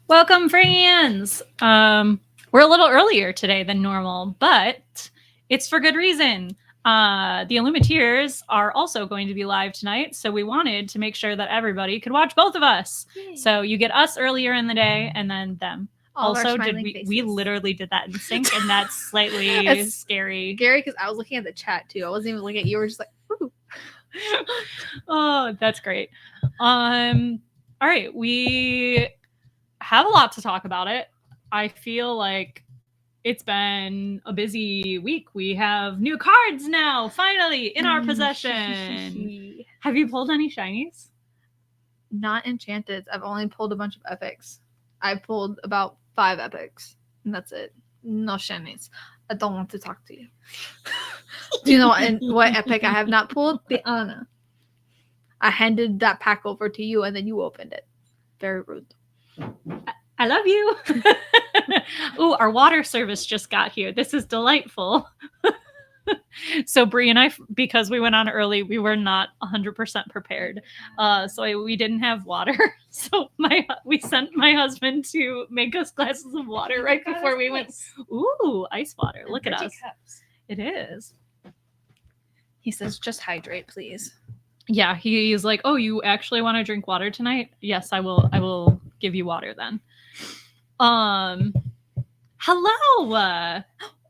Welcome, friends. We're a little earlier today than normal, but it's for good reason. The Illuminateers are also going to be live tonight, so we wanted to make sure that everybody could watch both of us. Yay. So you get us earlier in the day, and then them. All of our Also, did smiling we faces. literally did that in sync, and that's slightly It's scary. Gary, because I was looking at the chat too. I wasn't even looking at you. We're just like, ooh. Oh, that's great. All right, we have a lot to talk about it. I feel like it's been a busy week. We have new cards now, finally, in our possession. Have you pulled any shinies? Not Enchanted. I've only pulled a bunch of epics. I pulled about 5 epics, and that's it. No shinies. I don't want to talk to you. Do you know what epic I have not pulled? The Anna. I handed that pack over to you, and then you opened it. Very rude. I love you. Ooh, our water service just got here. This is delightful. So Bri and I, because we went on early, we were not 100% prepared. So we didn't have water. So we sent my husband to make us glasses of water right before we went. Ooh, ice water. Look at us. Cups. It is. He says, just hydrate, please. Yeah, he's like, oh, you actually want to drink water tonight? Yes, I will give you water then. Hello.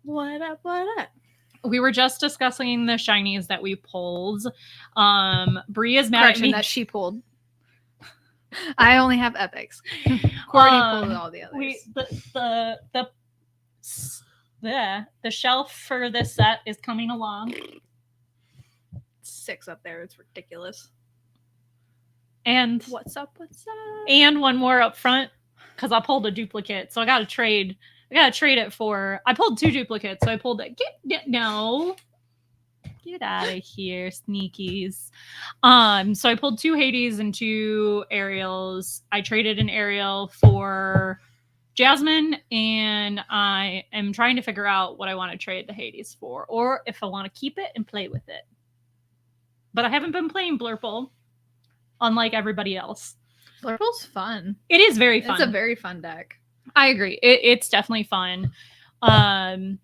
What up? What up? We were just discussing the shinies that we pulled. Bri is mad at me that she pulled. I only have epics. Courtney pulled all the others. The shelf for this set is coming along. 6 up there. It's ridiculous. And what's up? And one more up front because I pulled a duplicate, so I got to trade. I gotta trade it for. I pulled 2 duplicates, so I pulled it. Get out of here, sneakies. So I pulled 2 Hades and 2 Ariels. I traded an Ariel for Jasmine, and I am trying to figure out what I want to trade the Hades for, or if I want to keep it and play with it. But I haven't been playing Blurple, unlike everybody else. Blurple's fun. It is very fun. It's a very fun deck. I agree. It's definitely fun. I'm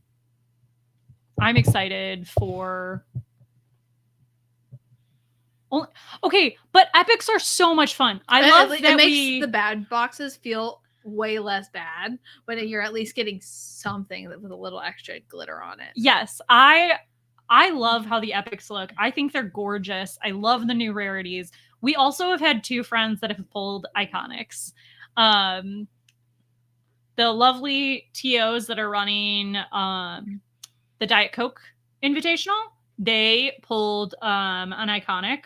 excited for. Okay, but epics are so much fun. I love that it makes the bad boxes feel way less bad when you're at least getting something with a little extra glitter on it. Yes, I love how the epics look. I think they're gorgeous. I love the new rarities. We also have had 2 friends that have pulled iconics. The lovely TOs that are running the Diet Coke Invitational, they pulled an iconic.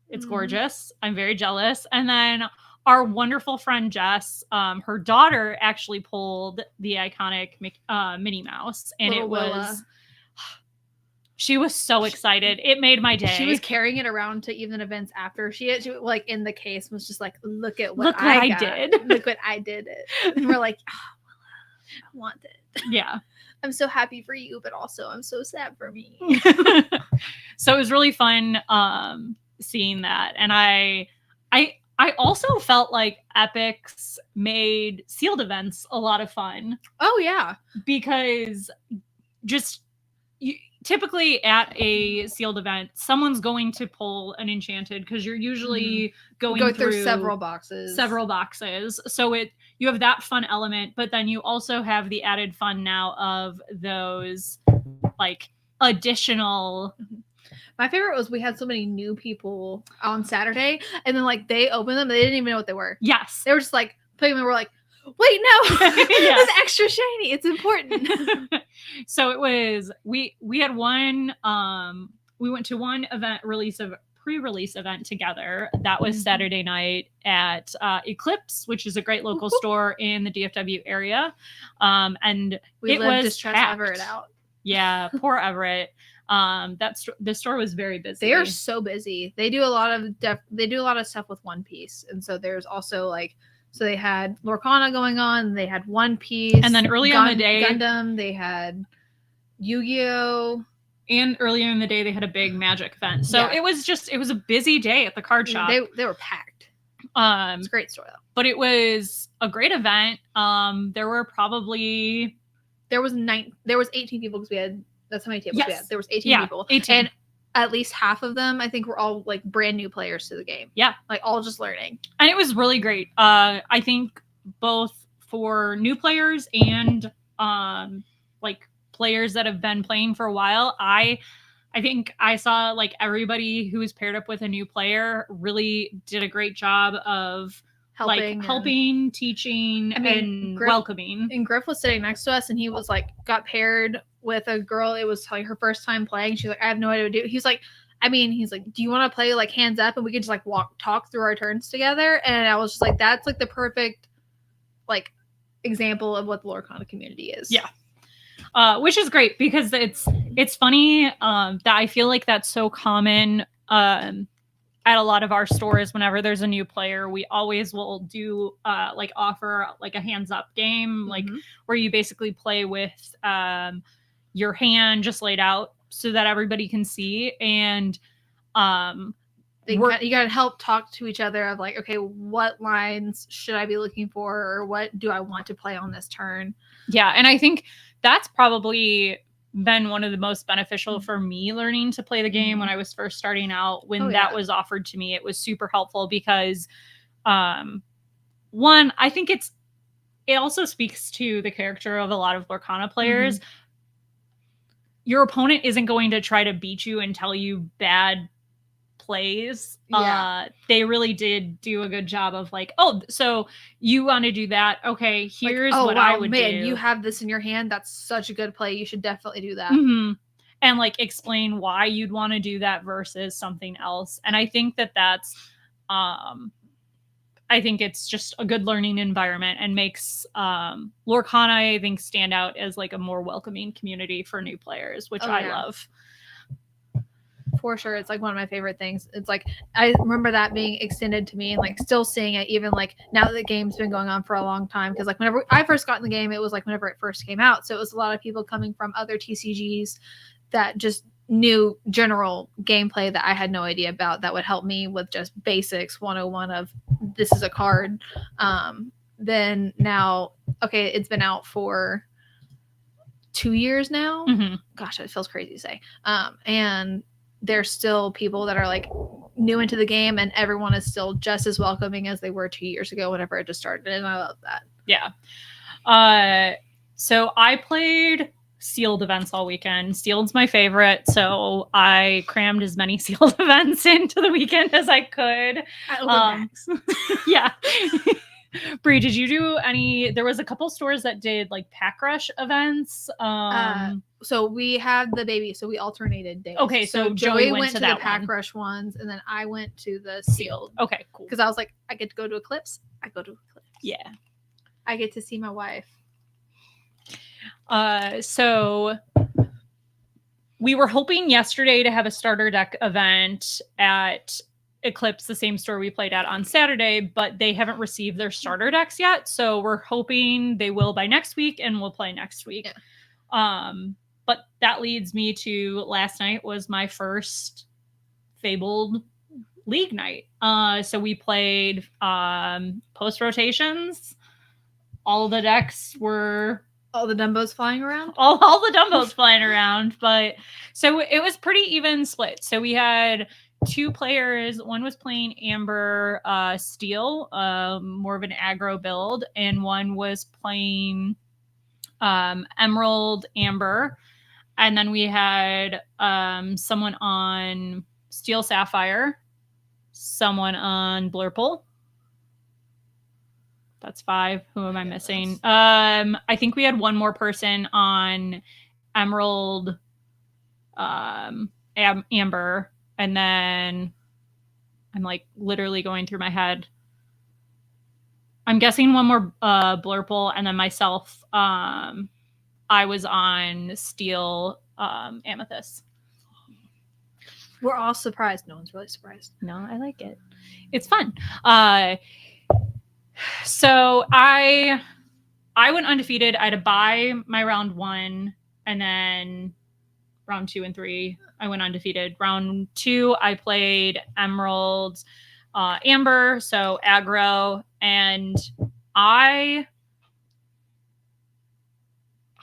It's gorgeous. I'm very jealous. And then our wonderful friend Jess, her daughter actually pulled the iconic Minnie Mouse, and Little it was. Willa. She was so excited. It made my day. She was carrying it around to even events after. She like in the case was just like, look at what Look I what got. I did. Look what I did. And we're like, oh, I want it. Yeah. I'm so happy for you, but also I'm so sad for me. So it was really fun seeing that. And I also felt like epics made sealed events a lot of fun. Oh yeah. Because just typically at a sealed event, someone's going to pull an enchanted because you're usually going through several boxes. So you have that fun element, but then you also have the added fun now of those like additional. My favorite was we had so many new people on Saturday, and then like they opened them, they didn't even know what they were. Yes, they were just like putting them. We're like, wait, no, it's extra shiny. It's important. So it was we had one. We went to one pre-release event together. That was Saturday night at Eclipse, which is a great local store in the DFW area. And it was just trying to Everett out. Yeah, poor Everett. The store was very busy. They are so busy. They do a lot of stuff with One Piece, and so there's also like. So they had Lorcana going on. They had One Piece. And then earlier in the day... Gundam. They had Yu-Gi-Oh! And earlier in the day, they had a big Magic event. So it was a busy day at the card shop. They were packed. It's a great story though. But it was a great event. There was 18 people because we had, that's how many tables we had. There was 18 people. 18. And at least half of them, I think, were all like brand new players to the game. Yeah. Like all just learning. And it was really great. I think both for new players and like players that have been playing for a while, I think I saw like everybody who was paired up with a new player really did a great job of helping, teaching, and welcoming. And Griff was sitting next to us, and he was like, got paired with a girl. It was like her first time playing. She's like, I have no idea what to do. He's like, do you want to play like hands up and we could just like talk through our turns together? And I was just like, that's like the perfect like example of what the Lorcana community is. Yeah. Which is great because it's funny that I feel like that's so common at a lot of our stores. Whenever there's a new player, we always will do like offer like a hands up game, like where you basically play with your hand just laid out so that everybody can see. And you got to help talk to each other of like, okay, what lines should I be looking for, or what do I want to play on this turn? Yeah. And I think that's probably been one of the most beneficial for me learning to play the game when I was first starting out. When that was offered to me, it was super helpful because one, I think it also speaks to the character of a lot of Lorcana players. Your opponent isn't going to try to beat you and tell you bad plays. They really did do a good job of like, oh, so you want to do that? Okay, here's like, what I would do. You have this in your hand. That's such a good play. You should definitely do that. And like explain why you'd want to do that versus something else. And I think that's I think it's just a good learning environment and makes Lorcana, I think, stand out as like a more welcoming community for new players, which I love. For sure. It's like one of my favorite things. It's like, I remember that being extended to me and like still seeing it even like now that the game's been going on for a long time. Cause like whenever I first got in the game, it was like whenever it first came out. So it was a lot of people coming from other TCGs that just knew general gameplay that I had no idea about that would help me with just basics 101 of this is a card. Then now, okay, it's been out for 2 years now. Gosh, it feels crazy to say. And there's still people that are like new into the game, and everyone is still just as welcoming as they were 2 years ago whenever it just started, and I love that. Yeah. So I played sealed events all weekend. Sealed's my favorite, so I crammed as many sealed events into the weekend as I could. Yeah. Bri, did you do any? There was a couple stores that did like pack rush events. So we had the baby, so we alternated days. Okay, so Joey went to the pack rush ones, and then I went to the sealed. Okay, cool. Because I was like, I get to go to Eclipse. I go to Eclipse. Yeah. I get to see my wife. So we were hoping yesterday to have a starter deck event at Eclipse, the same store we played at on Saturday, but they haven't received their starter decks yet. So we're hoping they will by next week, and we'll play next week. Yeah. But that leads me to last night was my first Fabled league night. So we played post rotations. All the decks were all the Dumbos flying around. All the Dumbos flying around, but so it was pretty even split. So we had 2 players. One was playing Amber Steel, more of an aggro build, and one was playing Emerald Amber. And then we had someone on Steel Sapphire, someone on Blurple. That's 5. Who am I missing? I think we had one more person on Emerald Amber. And then I'm like literally going through my head. I'm guessing one more Blurple, and then myself. I was on Steel Amethyst. We're all surprised. No one's really surprised. No, I like it. It's fun. So I went undefeated. I had to buy my round 1, and then round 2 and 3, I went undefeated. Round 2, I played Emerald. Amber, so aggro, and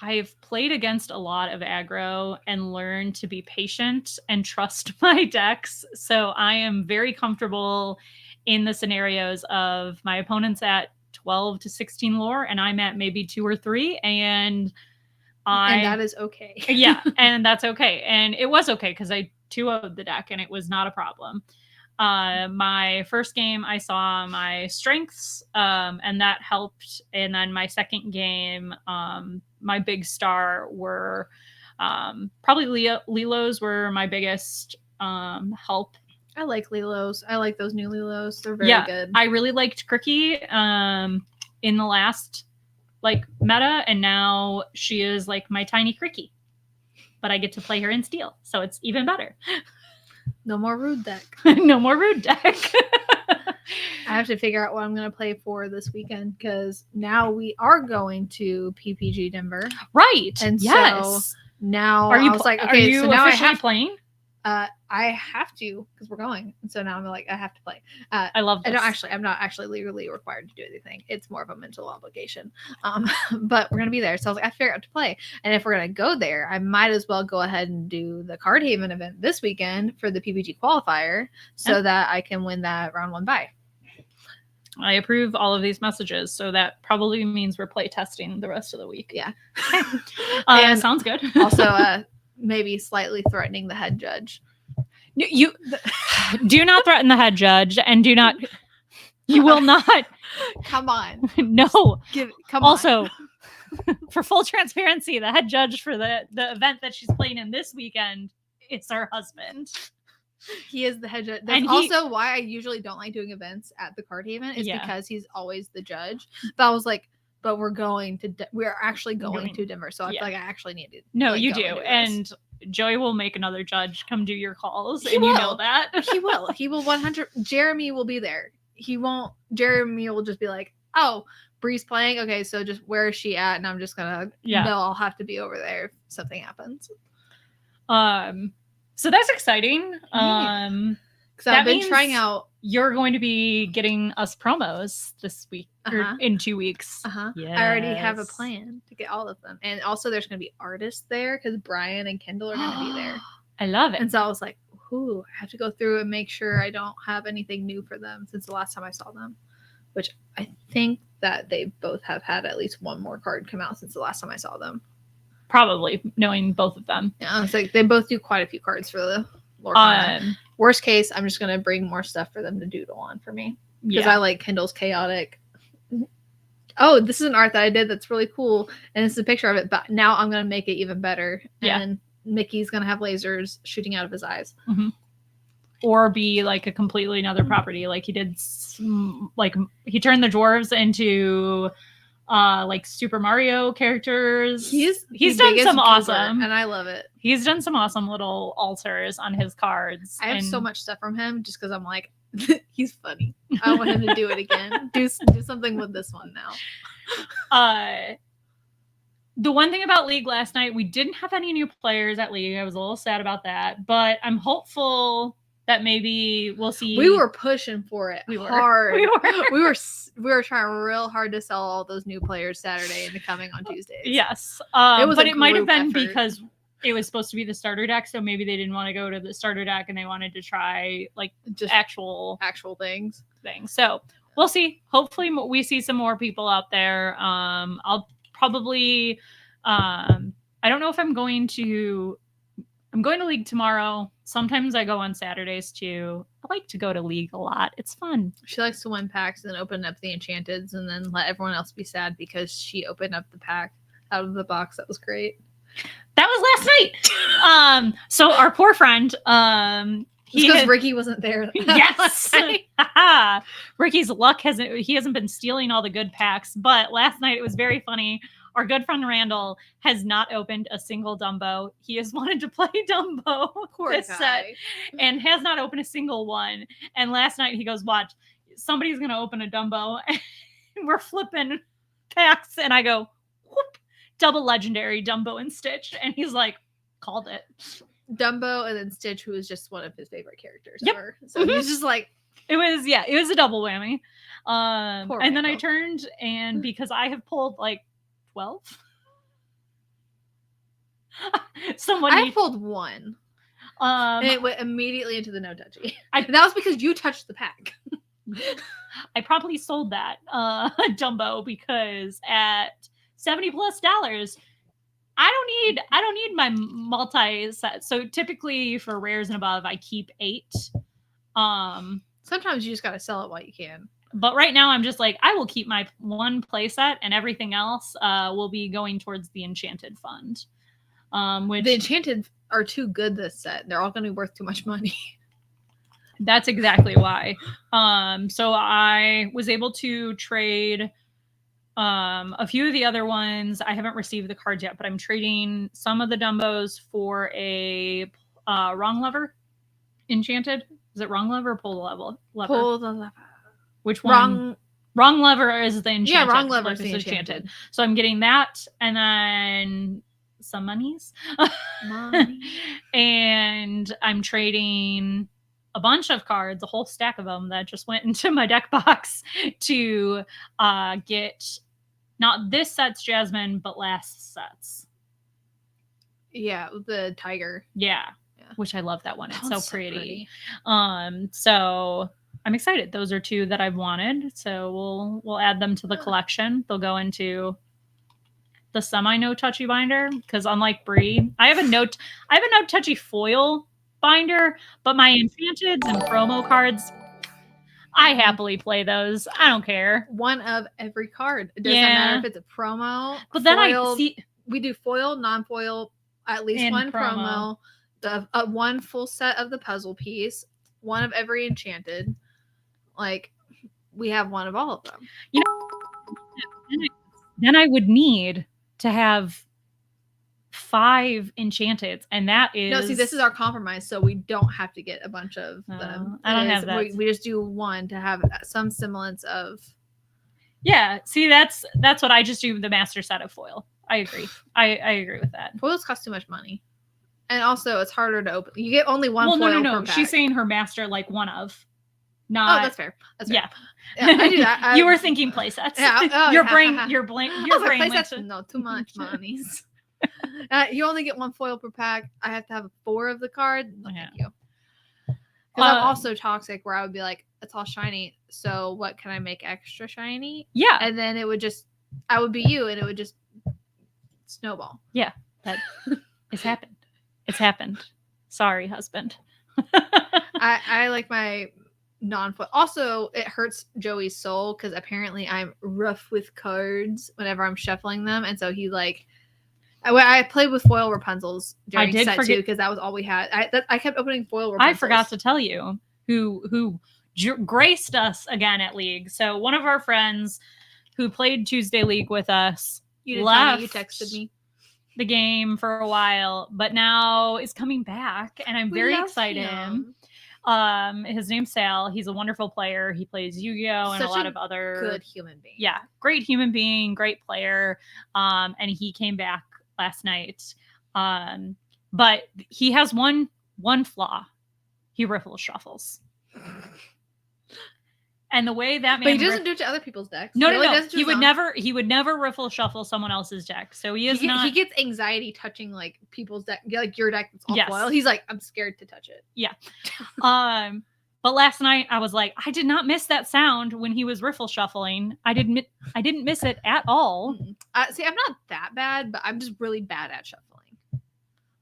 I've played against a lot of aggro and learned to be patient and trust my decks. So I am very comfortable in the scenarios of my opponent's at 12 to 16 lore and I'm at maybe 2 or 3. And that is okay. Yeah, and that's okay. And it was okay because I 2-0'd the deck and it was not a problem. My first game, I saw my strengths, and that helped. And then my second game, my big star were probably Lilos were my biggest help. I like Lilos. I like those new Lilos. They're very good. I really liked Cricky in the last meta, and now she is like my tiny Cricky. But I get to play her in Steel, so it's even better. No more Rude deck. No more Rude deck. I have to figure out what I'm going to play for this weekend because now we are going to PPG Denver. Right. And yes. So now I was like, okay, are you so now officially playing? I have to because we're going. And so now I'm like, I have to play. I love this. I'm not actually legally required to do anything. It's more of a mental obligation. But we're going to be there. So I was like, I figured out to play. And if we're going to go there, I might as well go ahead and do the Card Haven event this weekend for the PPG qualifier so that I can win that round 1 bye. I approve all of these messages. So that probably means we're play testing the rest of the week. Yeah. And sounds good. Also, maybe slightly threatening the head judge. You do not threaten the head judge and do not, you will not. Come on. No. Come on. Also, for full transparency, the head judge for the event that she's playing in this weekend is her husband. He is the head judge. That's also why I usually don't like doing events at the Card Haven is because he's always the judge. But I was like, but we're actually going to Denver. So I feel like I actually need to. No, you do. And Joey will make another judge come do your calls. You know that. He will. He will 100. Jeremy will be there. He won't. Jeremy will just be like, oh, Bri's playing. Okay, so just where is she at? And I'm just going to, no, I'll have to be over there if something happens. So that's exciting. Because I've been trying out. You're going to be getting us promos this week or in 2 weeks. Yes. I already have a plan to get all of them. And also there's going to be artists there because Brian and Kendall are going to be there. I love it. And so I was like, ooh, I have to go through and make sure I don't have anything new for them since the last time I saw them. Which I think that they both have had at least one more card come out since the last time I saw them. Probably, knowing both of them. Yeah, it's like they both do quite a few cards for the Lorcana. Worst case, I'm just going to bring more stuff for them to doodle on for me. Because I like Kendall's chaotic. Oh, this is an art that I did that's really cool. And it's a picture of it. But now I'm going to make it even better. And Mickey's going to have lasers shooting out of his eyes. Mm-hmm. Or be like a completely another property. Like he did, he turned the dwarves into like Super Mario characters. He's done some awesome, and I love it. He's done some awesome little altars on his cards. I have so much stuff from him just because I'm like, he's funny. I want him to do it again. do something with this one now. The one thing about League last night, we didn't have any new players at League. I was a little sad about that, but I'm hopeful that maybe we'll see. We were pushing for it hard. We were trying real hard to sell all those new players Saturday and coming on Tuesdays. Yes. It might have been because it was supposed to be the starter deck, so maybe they didn't want to go to the starter deck and they wanted to try like just actual things. So we'll see. Hopefully we see some more people out there. I'll probably I don't know if I'm going to League tomorrow. Sometimes I go on Saturdays too. I like to go to League a lot. It's fun. She likes to win packs and then open up the Enchanteds and then let everyone else be sad because she opened up the pack out of the box. That was great. That was last night. So our poor friend, because Ricky wasn't there. Yes. Ricky's luck hasn't been stealing all the good packs, but last night it was very funny. Our good friend Randall has not opened a single Dumbo. He has wanted to play Dumbo this set and has not opened a single one. And last night he goes, watch, somebody's going to open a Dumbo and we're flipping packs. And I go, whoop, double legendary Dumbo and Stitch. And he's like, called it. Dumbo and then Stitch, who is just one of his favorite characters ever. So he's just like, It was a double whammy. Poor And then I Randall. turned, and because I have pulled like 12, someone I needs, pulled one, and it went immediately into the no touchy. That was because you touched the pack. I probably sold that Dumbo because at $70+ I don't need my multi set. So typically for rares and above, I keep 8. Sometimes you just gotta sell it while you can. But right now I'm just like, I will keep my one play set, and everything else will be going towards the Enchanted fund. Which The Enchanted are too good this set. They're all gonna be worth too much money. that's exactly why. So I was able to trade a few of the other ones. I haven't received the cards yet, but I'm trading some of the Dumbos for a wrong lever Enchanted. Is it wrong lever or pull the lever? Pull the lever. Which one? Wrong lever is the Enchanted. Yeah, wrong lever is the Enchanted. So I'm getting that, and then some monies. Money. And I'm trading a bunch of cards, a whole stack of them that just went into my deck box to get not this set's Jasmine, but last set's. Yeah, the tiger. Yeah. Which I love that one. It's so pretty. So I'm excited. Those are 2 that I've wanted. So we'll add them to the collection. They'll go into the semi no touchy binder, because unlike Bri, I have a no touchy foil binder, but my Enchanteds and promo cards, I happily play those. I don't care. One of every card. It doesn't matter if it's a promo. But then foil, I see we do foil, non-foil, at least one promo. The one full set of the puzzle piece, one of every Enchanted. Like, we have one of all of them. You know, then I would need to have 5 Enchanteds, and that is no. See, this is our compromise, so we don't have to get a bunch of them. I don't have that. We just do one to have some semblance of. Yeah, see, that's what I just do. The master set of foil. I agree. I agree with that. Foils cost too much money, and also it's harder to open. You get only one. Well, foil no. per pack. She's saying her master like one of. Not. Oh, that's fair. That's fair. Yeah. I do that. You were thinking play sets. Yeah. Oh, your yeah. brain. Your Your brain play went sets. No, too much monies. You only get one foil per pack. I have to have 4 of the card. No, thank you. Because I'm also toxic, where I would be like, it's all shiny. So what can I make extra shiny? Yeah. And then it would just, I would be you, and it would just snowball. Yeah. That it's happened. It's happened. Sorry, husband. I like my non-foil. Also, it hurts Joey's soul because apparently I'm rough with cards whenever I'm shuffling them, and so he like. I played with foil Rapunzels during set 2 because that was all we had. I kept opening foil Rapunzels. I forgot to tell you who graced us again at League. So one of our friends who played Tuesday League with us you didn't left tell me, you texted me the game for a while, but now is coming back, and I'm very excited. His name's Sal. He's a wonderful player. He plays Yu-Gi-Oh! And a lot of other good human being. Yeah, great human being, great player. And he came back last night. But he has one flaw. He riffle shuffles. And the way that man, but he doesn't do it to other people's decks. No. He would never riffle shuffle someone else's deck. So he gets anxiety touching like people's deck, like your deck that's all foil. He's like, I'm scared to touch it. Yeah. But last night I was like, I did not miss that sound when he was riffle shuffling. I didn't miss it at all. See, I'm not that bad, but I'm just really bad at shuffling.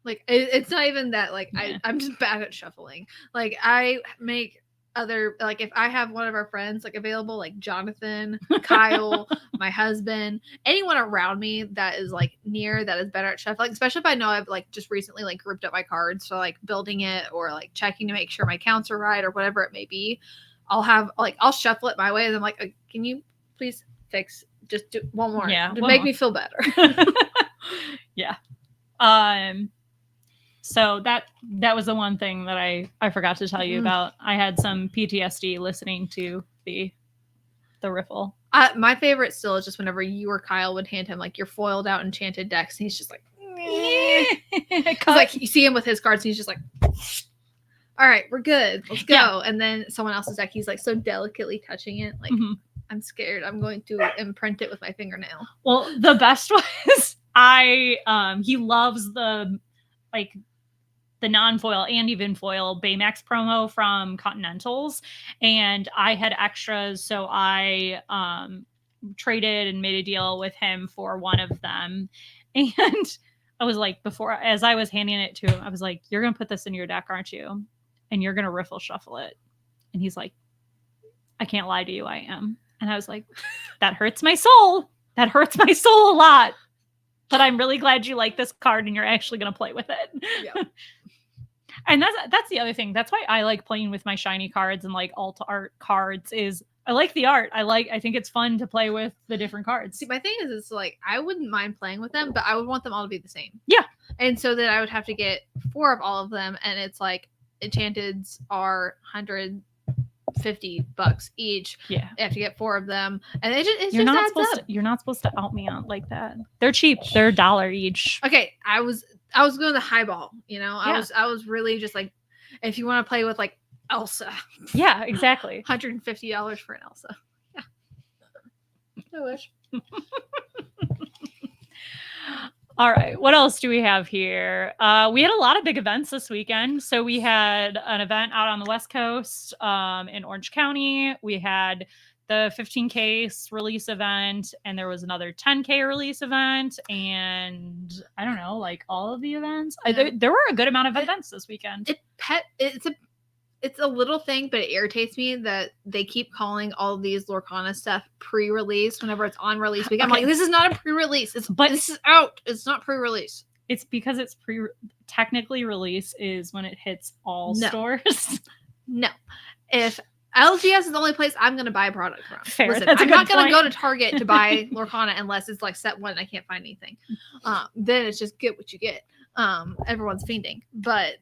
Like it's not even that. Like I'm just bad at shuffling. Like I make other, like if I have one of our friends like available, like Jonathan, Kyle, my husband, anyone around me that is like near that is better at shuffling, especially if I know I've like just recently like grouped up my cards, so like building it or like checking to make sure my counts are right or whatever it may be, I'll shuffle it my way, and I'm like, can you please just do one more to make me feel better. Yeah. So that was the one thing that I forgot to tell you about. I had some PTSD listening to the riffle. My favorite still is just whenever you or Kyle would hand him like your foiled out enchanted decks, and he's just like, because like you see him with his cards, and he's just like, all right, we're good. Let's go. Yeah. And then someone else's deck, he's like so delicately touching it. Like, Mhm. I'm scared. I'm going to imprint it with my fingernail. Well, the best was he loves the like the non-foil and even foil Baymax promo from Continentals, and I had extras, so I traded and made a deal with him for one of them. And I was like, before, as I was handing it to him, I was like, "You're gonna put this in your deck, aren't you? And you're gonna riffle shuffle it." And he's like, "I can't lie to you, I am." And I was like, "That hurts my soul. That hurts my soul a lot. But I'm really glad you like this card and you're actually gonna play with it." Yep. And that's the other thing. That's why I like playing with my shiny cards and like alt art cards. Is I like the art. I think it's fun to play with the different cards. See, my thing is, it's like I wouldn't mind playing with them, but I would want them all to be the same. Yeah. And so then I would have to get 4 of all of them, and it's like Enchanteds are $150 each. Yeah. I have to get 4 of them, and it You're just not adds supposed up. to. You're not supposed to out me out like that. They're cheap. They're $1 each. Okay, I was going the highball. You know, Yeah. I was really just like, if you want to play with like Elsa, Yeah, exactly. $150 for an Elsa. Yeah, I wish. All right. What else do we have here? We had a lot of big events this weekend. So we had an event out on the West Coast in Orange County. We had the 15K release event, and there was another 10K release event, and I don't know, like all of the events. Yeah. There were a good amount of events this weekend. It's a little thing, but it irritates me that they keep calling all of these Lorcana stuff pre-release whenever it's on release week. I'm Okay. like, this is not a pre-release. This is out. It's not pre-release. It's because it's technically release is when it hits all No. stores. No. If LGS is the only place I'm going to buy a product from. Fair. Listen, That's a I'm good not going to point. go to Target to buy Lorcana unless it's like set 1 and I can't find anything. Then it's just get what you get. Everyone's fiending. But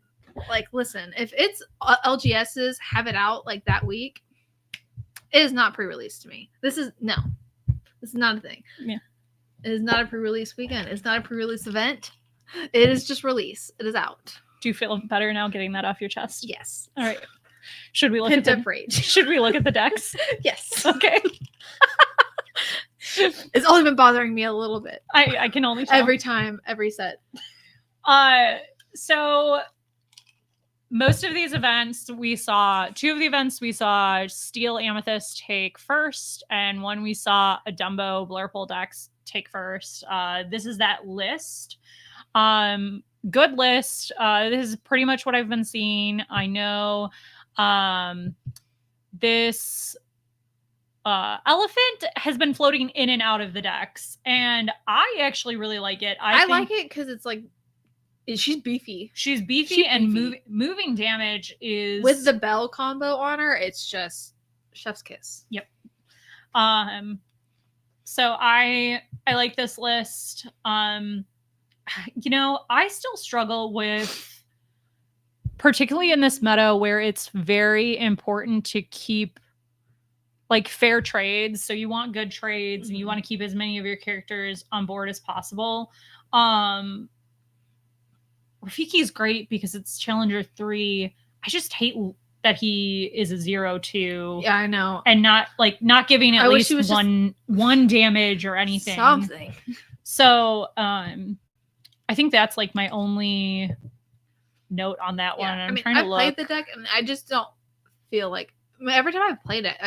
like, listen, if it's LGS's have it out like that week, it is not pre-release to me. This is not a thing. Yeah. It is not a pre-release weekend. It's not a pre-release event. It is just release. It is out. Do you feel better now getting that off your chest? Yes. All right. Should we look Pent at up rage. Should we look at the decks? Yes. Okay. It's only been bothering me a little bit. I can only tell. Every time, every set. So most of these events we saw, 2 of the events we saw Steel Amethyst take first, and 1 we saw a Dumbo Blurple decks take first. This is that list. Good list. This is pretty much what I've been seeing. I know this elephant has been floating in and out of the decks, and I actually really like it. I think like it because it's like she's beefy. she's beefy She's and beefy. moving damage is With the bell combo on her, it's just chef's kiss. So I like this list. You know, I still struggle with, particularly in this meta where it's very important to keep like fair trades. So you want good trades and you want to keep as many of your characters on board as possible. Rafiki's great because it's Challenger 3. I just hate that he is a 0/2. Yeah, I know. And not giving at I wish least he was one damage or anything. Something. So I think that's like my only note on that one. Yeah, I'm trying to I've look. played the deck and I just don't feel like every time I've played it,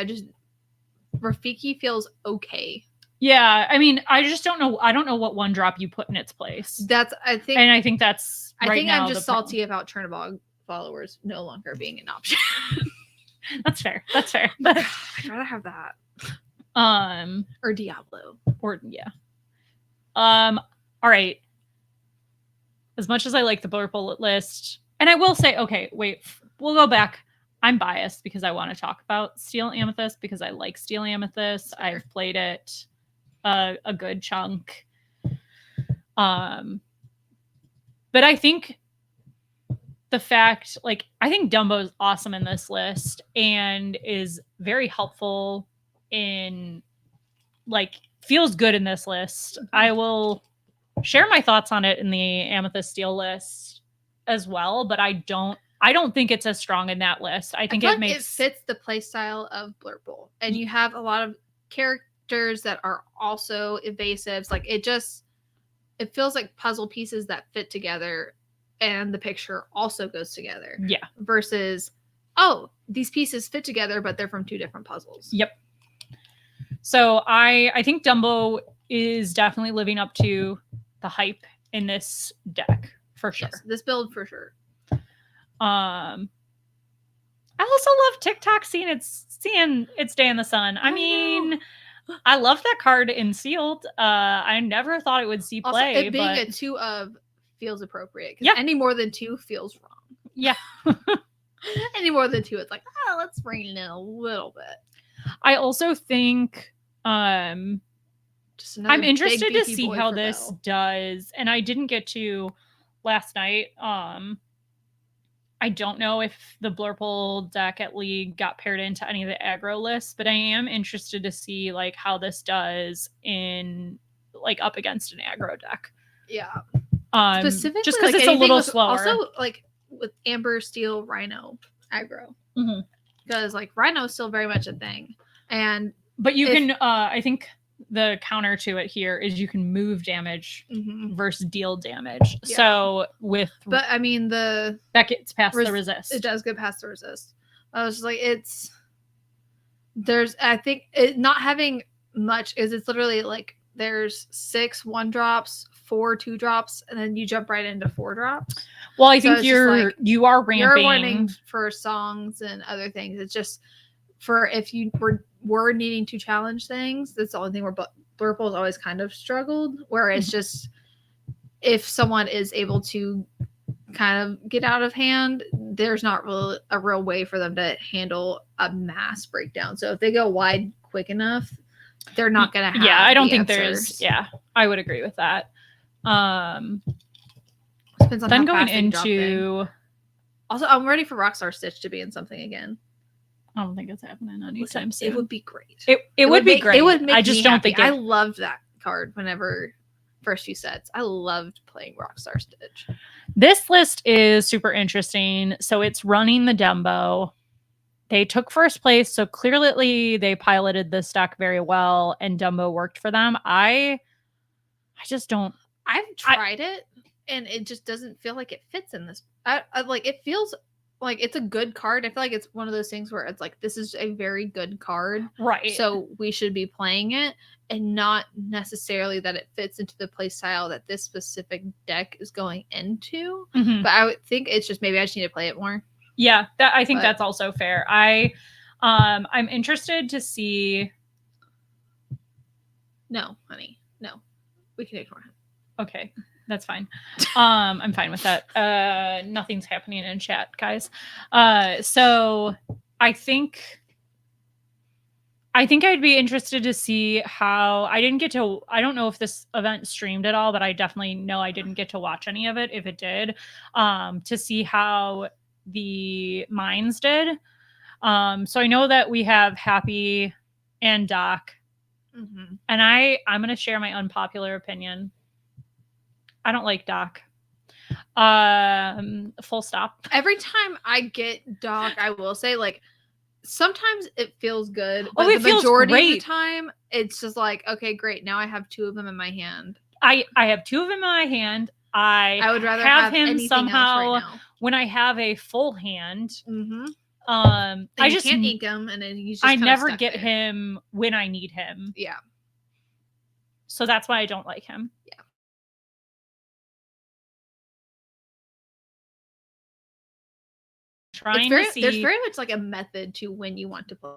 Rafiki feels okay. Yeah, I mean, I just don't know. I don't know what 1-drop you put in its place. I think that's right now I'm just the problem. salty about Chernobog followers no longer being an option. That's fair. That's fair. I'd rather have that. Or Diablo. Or yeah. All right. As much as I like the Blur Bullet list, and I will say, okay, wait, we'll go back. I'm biased because I want to talk about Steel Amethyst because I like Steel Amethyst. Sure. I've played it a good chunk. But I think the fact, like, I think Dumbo's awesome in this list and is very helpful in, like, feels good in this list. I will share my thoughts on it in the Amethyst Steel list as well, but I I don't think it's as strong in that list. I think feel it like makes it fits the play style of Blurple, and you have a lot of characters that are also evasives. Like it feels like puzzle pieces that fit together, and the picture also goes together. Yeah. Versus, oh, these pieces fit together, but they're from two different puzzles. Yep. So I think Dumbo is definitely living up to the hype in this deck for sure. Yes, this build for sure. I also love TikTok seeing its day in the sun. I mean, I love that card in sealed. I never thought it would see play. Also, it being but a 2 of feels appropriate. Yeah. Any more than 2 feels wrong. Yeah. Any more than 2, it's like, let's bring it in a little bit. I also think Just another I'm interested big, to see how this does, and I didn't get to last night. I don't know if the Blurple deck at League got paired into any of the aggro lists, but I am interested to see like how this does in like up against an aggro deck. Yeah. Specifically, just because it's a little slower. Also, like with Amber, Steel, Rhino aggro, because like Rhino is still very much a thing, but you can. I think the counter to it here is you can move damage versus deal damage. Yeah. So but I mean that gets past the resist. It does get past the resist. I was just like, I think it not having much is it's literally like there's 6 1-drops, 4 2-drops, and then you jump right into 4-drops. Well, I think you are ramping. You're warning for songs and other things. It's just for if you were needing to challenge things, that's the only thing where Blurple's always kind of struggled, where it's just if someone is able to kind of get out of hand, there's not really a real way for them to handle a mass breakdown. So if they go wide quick enough, they're not going to have I don't think answers. I would agree with that. Depends on then how going fast into also, I'm ready for Rockstar Stitch to be in something again. I don't think it's happening anytime soon. It would be great. It would be great. It would make I just me don't happy. think I loved that card whenever first few sets. I loved playing Rockstar Stitch. This list is super interesting. So it's running the Dumbo. They took first place, so clearly they piloted this deck very well, and Dumbo worked for them. I just don't. I've tried it, and it just doesn't feel like it fits in this. I like it feels like it's a good card. I feel like it's one of those things where it's like this is a very good card, right? So we should be playing it, and not necessarily that it fits into the play style that this specific deck is going into. But I would think it's just maybe I just need to play it more. Yeah, I think that's also fair. I'm interested to see. No, honey, no, we can ignore him. Okay, that's fine. I'm fine with that. Nothing's happening in chat, guys. So I think I'd be interested to see how I don't know if this event streamed at all, but I definitely know I didn't get to watch any of it. If it did, to see how the mines did. So I know that we have Happy and Doc, and I'm going to share my unpopular opinion. I don't like Doc. Full stop. Every time I get Doc, I will say like sometimes it feels good, but the majority of the time it's just like, okay, great. Now I have 2 of them in my hand. I have 2 of them in my hand. I would rather have him somehow right now. When I have a full hand. I just can't ink him, and then he's just I never get there. Him when I need him. Yeah. So that's why I don't like him. Yeah. There's very much like a method to when you want to play.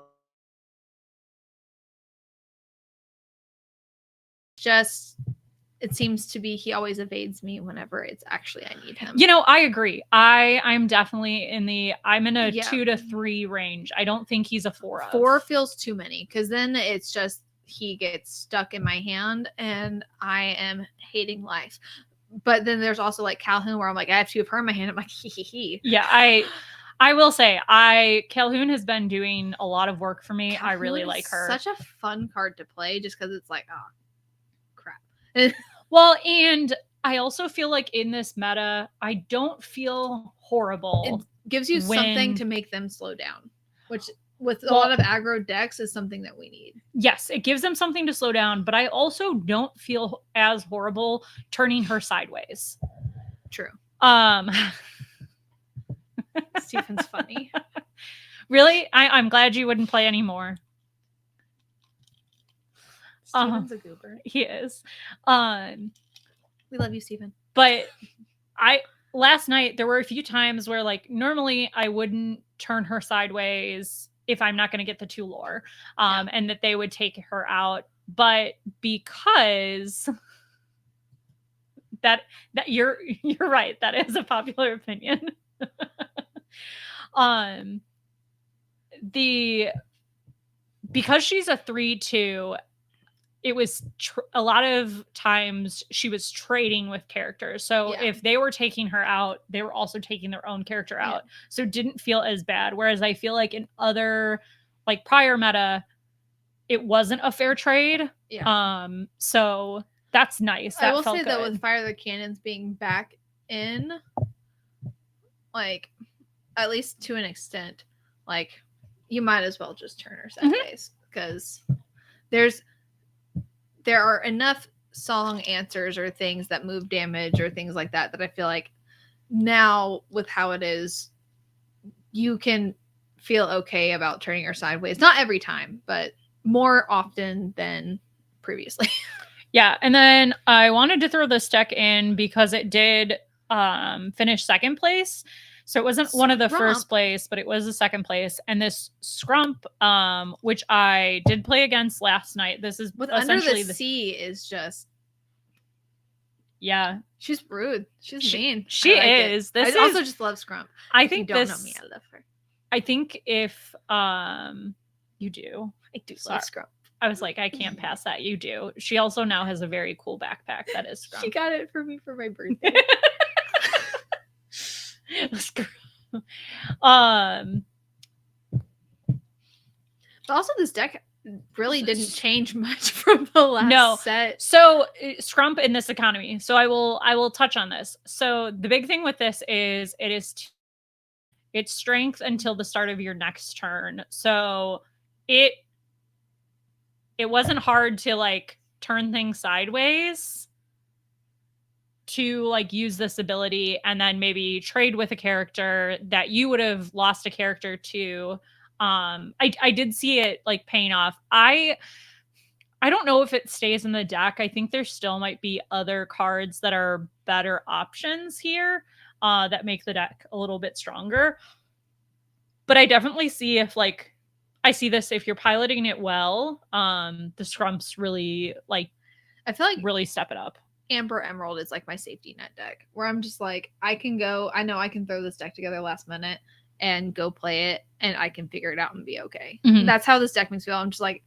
Just it seems to be he always evades me whenever it's actually I need him. I agree. I'm definitely I'm in a 2 to 3 range. I don't think he's a 4 of. 4 feels too many, because then it's just he gets stuck in my hand and I am hating life. But then there's also like Calhoun, where I'm like, I have 2 of her in my hand. I'm like, hee. Yeah, I will say Calhoun has been doing a lot of work for me. Calhoun I really like her. Such a fun card to play, just because it's like, oh crap. Well, and I also feel like in this meta, I don't feel horrible gives you something when- to make them slow down, which with a lot of aggro decks is something that we need. Yes, it gives them something to slow down, but I also don't feel as horrible turning her sideways. True. Um, Stephen's funny. Really? I'm glad you wouldn't play anymore. Stephen's a goober. He is. We love you, Stephen. But last night there were a few times where like normally I wouldn't turn her sideways if I'm not going to get the 2 lore, and that they would take her out. But because that you're right, that is a popular opinion. Because she's a 3/2, it was a lot of times she was trading with characters. So if they were taking her out, they were also taking their own character out. So it didn't feel as bad. Whereas I feel like in other, like prior meta, it wasn't a fair trade. So that's nice. That I will felt say good. that with Fire the Cannons being back in, like, at least to an extent, like, you might as well just turn her sideways because there are enough song answers or things that move damage or things like that I feel like now with how it is, you can feel okay about turning her sideways. Not every time, but more often than previously. Yeah, and then I wanted to throw this deck in because it did finish second place. So it wasn't one of the first place, but it was the second place. And this Scrump, which I did play against last night. This is with essentially Under the Sea is just... Yeah. She's rude. She's mean. She is. I also just love Scrump. I think you don't know me, I love her. I think if you do. I do love Scrump. I was like, I can't pass that. You do. She also now has a very cool backpack that is Scrump. She got it for me for my birthday. But also this deck really didn't change much from the last set. So Scrump in this economy. So I will touch on this. So the big thing with this is it's strength until the start of your next turn. So it wasn't hard to like turn things sideways to like use this ability and then maybe trade with a character that you would have lost a character to. I did see it like paying off. I don't know if it stays in the deck. I think there still might be other cards that are better options here that make the deck a little bit stronger. But I definitely see if like I see this if you're piloting it well, the Scrumps really like I feel like really step it up. Amber Emerald is like my safety net deck where I'm just like, I know I can throw this deck together last minute and go play it and I can figure it out and be okay. That's how this deck makes me feel. I'm just like,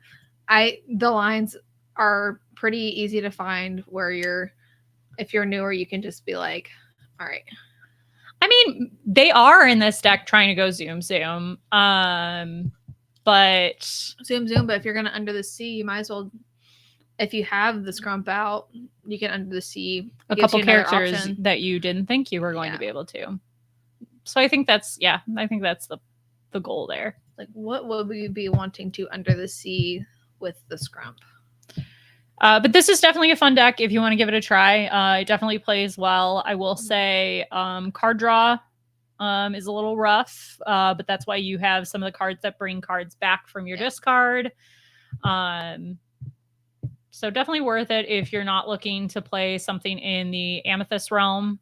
the lines are pretty easy to find where if you're newer, you can just be like, all right. I mean, they are in this deck trying to go zoom. But zoom, but if you're gonna Under the Sea, you might as well, if you have the Scrump out, you can Under the Sea a couple characters that you didn't think you were going to be able to. So I think that's the goal there. Like, what would we be wanting to Under the Sea with the Scrump? But this is definitely a fun deck if you want to give it a try. It definitely plays well. I will say card draw is a little rough, but that's why you have some of the cards that bring cards back from your discard. So definitely worth it if you're not looking to play something in the Amethyst realm.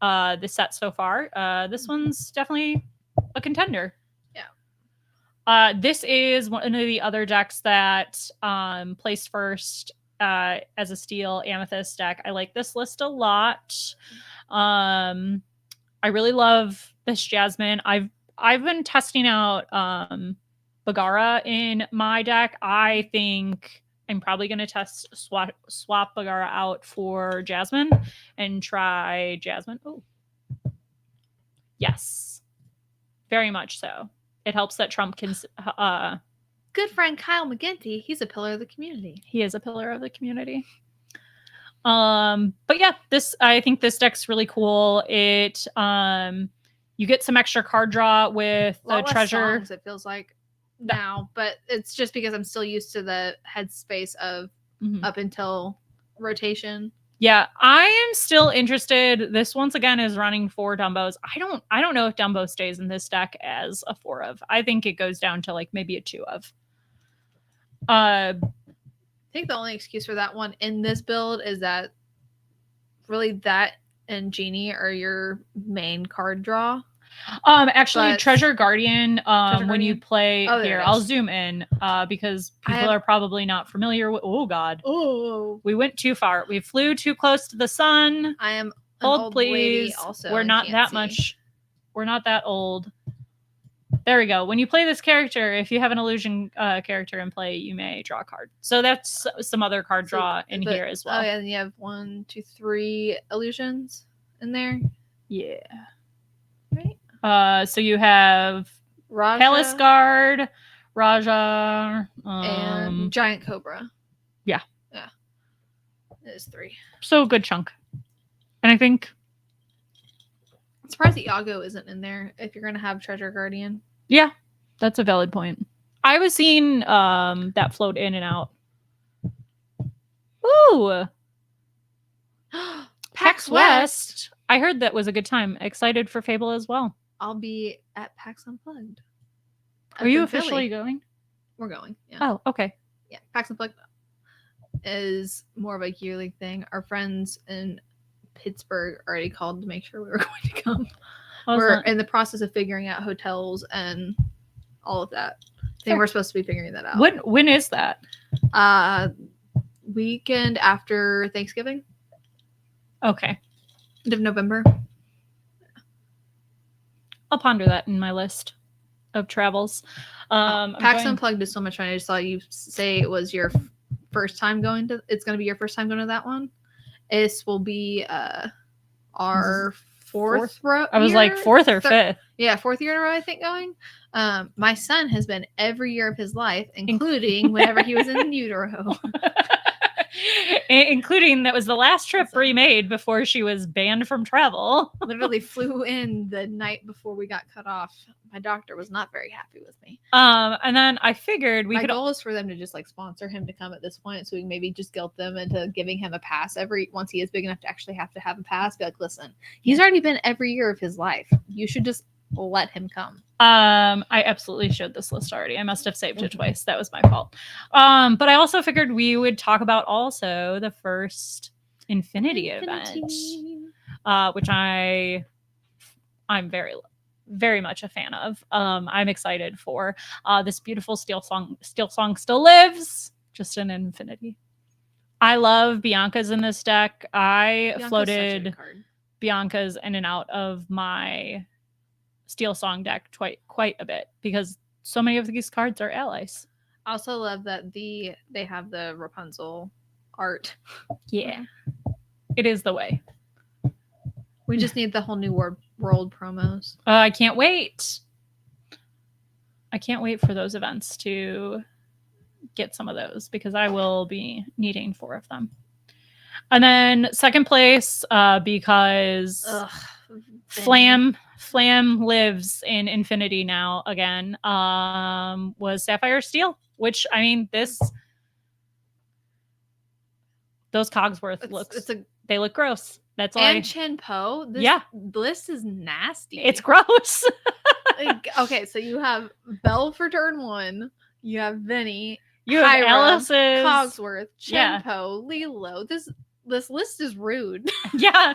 This set so far, this one's definitely a contender. This is one of the other decks that placed first as a steel Amethyst deck. I like this list a lot. I really love this Jasmine. I've been testing out Bagara in my deck. I think I'm probably going to test swap Bagara out for Jasmine and try Jasmine. Oh, yes, very much so. It helps that Trump can. Good friend Kyle McGinty, he's a pillar of the community. He is a pillar of the community. But yeah, I think this deck's really cool. It You get some extra card draw with A lot less treasure. songs, it feels like now, but it's just because I'm still used to the headspace of up until rotation. Yeah, I am still interested. This once again is running 4 Dumbos. I don't know if Dumbo stays in this deck as a 4 of. I think it goes down to like maybe a 2 of. I think the only excuse for that one in this build is that really that and Genie are your main card draw. Actually, But- Treasure Guardian, Treasure when you Guardian? play Oh, there here, it I'll is. zoom in because I people have- are probably not familiar with. Oh God, Oh, we went too far. We flew too close to the sun. I am an Hold, old lady please. also. We're and not can't that see. much. We're not that old. There we go. When you play this character, if you have an illusion character in play, you may draw a card. So that's some other card So, draw in but- here as well. Oh, yeah, and you have 1, 2, 3 illusions in there, Yeah. right? So you have Raja Palace Guard, Raja, and Giant Cobra. yeah. It is 3. So a good chunk. And I think, I'm surprised that Iago isn't in there if you're gonna have Treasure Guardian. yeah, that's a valid point. I was seeing that float in and out. Ooh, PAX West. I heard that was a good time. Excited for Fable as well. I'll be at PAX Unplugged. Are you in officially Philly. going? We're going. Yeah. Oh, okay. Yeah. PAX Unplugged is more of a yearly thing. Our friends in Pittsburgh already called to make sure we were going to come. We're in the process of figuring out hotels and all of that. I think Fair. we're supposed to be figuring that out. When is that? Weekend after Thanksgiving, Okay. end of November. I'll ponder that in my list of travels. I'm PAX going- Unplugged is so much fun. I just saw you say it was your first time going to. It's going to be your first time going to that one. This will be our fourth row. I was like 4th or 5th. Yeah, 4th year in a row, I think, going. My son has been every year of his life, including whenever he was in utero. Including that was the last trip Bri made before she was banned from travel. Literally flew in the night before we got cut off. My doctor was not very happy with me. And then I figured we My could. goal is for them to just like sponsor him to come at this point, so we can maybe just guilt them into giving him a pass once he is big enough to actually have a pass. Be like, listen, he's already been every year of his life. You should just let him come. I absolutely showed this list already. I must have saved it twice. That was my fault. But I also figured we would talk about also the first Infinity event, which I'm very, very much a fan of. I'm excited for this beautiful Steel Song still lives, just in Infinity. I love Bianca's in this deck. I Bianca's such a floated good card. Bianca's in and out of my Steel Song deck quite a bit because so many of these cards are allies. I also love that they have the Rapunzel art. Yeah, it is the way. We just need the whole new world promos. I can't wait. I can't wait for those events to get some of those because I will be needing 4 of them. And then second place, because Ugh, Flam lives in Infinity now again, was Sapphire Steel, which I mean those Cogsworth they look gross. That's all. and Chen Po. This list is nasty. It's gross. Okay, so you have Belle for turn 1. You have Vinny. You have Hyra, Alice's Cogsworth, Yeah. Chen Po, Lilo. This list is rude. Yeah.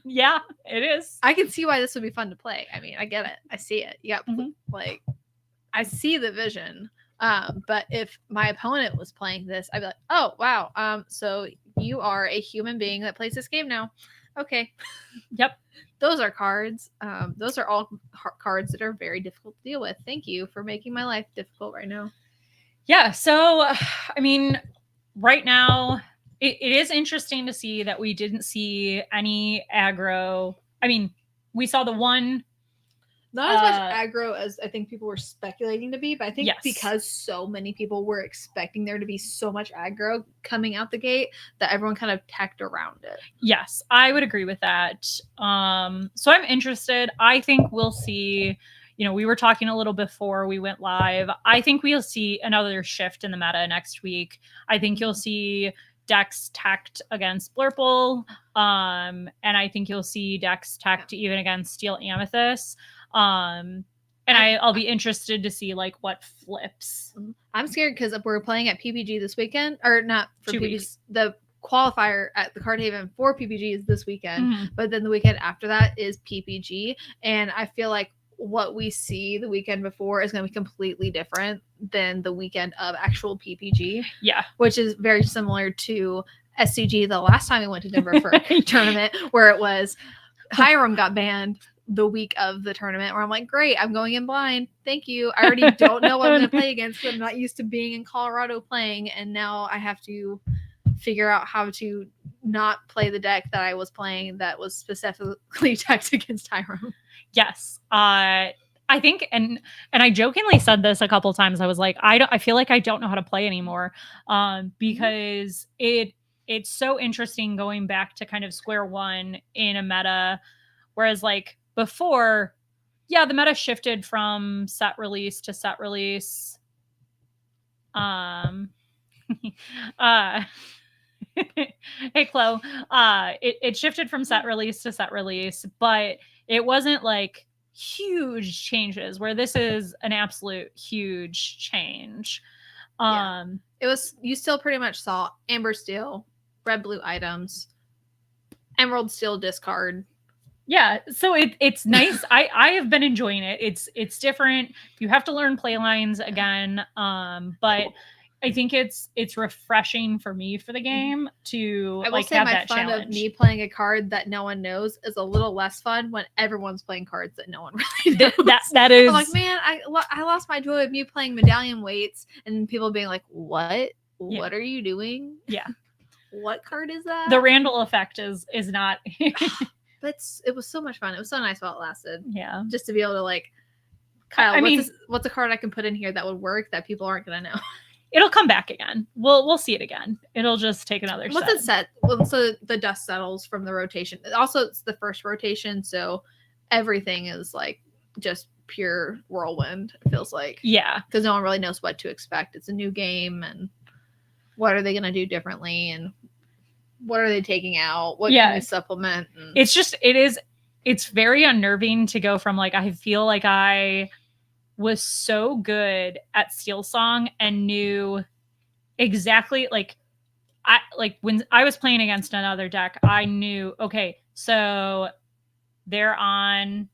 Yeah, it is. I can see why this would be fun to play. I mean, I get it. I see it. You got Mhm. like, I see the vision. But if my opponent was playing this, I'd be like, oh wow. So you are a human being that plays this game now. Okay. Yep. Those are cards. Those are all cards that are very difficult to deal with. Thank you for making my life difficult right now. Yeah. So, I mean, right now, it is interesting to see that we didn't see any aggro. I mean, we saw the one Not as much aggro as I think people were speculating to be, but I think Yes. because so many people were expecting there to be so much aggro coming out the gate that everyone kind of tacked around it. Yes, I would agree with that. So I'm interested. I think we'll see, you know, we were talking a little before we went live. I think we'll see another shift in the meta next week. I think you'll see decks tacked against Blurple. And I think you'll see decks tacked even against Steel Amethyst. And I'll be interested to see like what flips. I'm scared because we're playing at PPG this weekend, or not for 2 PPG. weeks. The qualifier at the Card Haven for PPG is this weekend, Mhm. but then the weekend after that is PPG, and I feel like what we see the weekend before is going to be completely different than the weekend of actual PPG. Yeah, which is very similar to SCG the last time we went to Denver for a tournament, where it was Hiram got banned the week of the tournament, where I'm like, great, I'm going in blind. Thank you. I already don't know what I'm going to play against because I'm not used to being in Colorado playing, and now I have to figure out how to not play the deck that I was playing that was specifically decked against Hiram. Yes. I think, and I jokingly said this a couple of times. I was like, I feel like I don't know how to play anymore, because it's so interesting going back to kind of square one in a meta, whereas like before, yeah, the meta shifted from set release to set release. Hey Chloe, it shifted from set release to set release, but it wasn't like huge changes, where this is an absolute huge change. It was, you still pretty much saw Amber Steel, Red Blue items, Emerald Steel discard. Yeah, so it's nice. I have been enjoying it. It's different. You have to learn play lines again, but I think it's refreshing for me for the game to I will like say have my that fun challenge. of me playing a card that no one knows is a little less fun when everyone's playing cards that no one really knows. That is, I'm like, man, I lost my joy of me playing medallion weights and people being like, what? Yeah. What are you doing? Yeah. What card is that? The Randall effect is not. But it was so much fun. It was so nice while it lasted. Yeah. Just to be able to like, Kyle, I mean, what's a card I can put in here that would work that people aren't gonna know? It'll come back again. We'll see it again. It'll just take another Once it's set, so the dust settles from the rotation. Also, it's the first rotation, so everything is like just pure whirlwind. It feels like, yeah, because no one really knows what to expect. It's a new game, and what are they gonna do differently, and what are they taking out? What can we supplement? And it's very unnerving to go from like, I feel like I was so good at Steel Song and knew exactly like when I was playing against another deck, I knew, okay, so they're on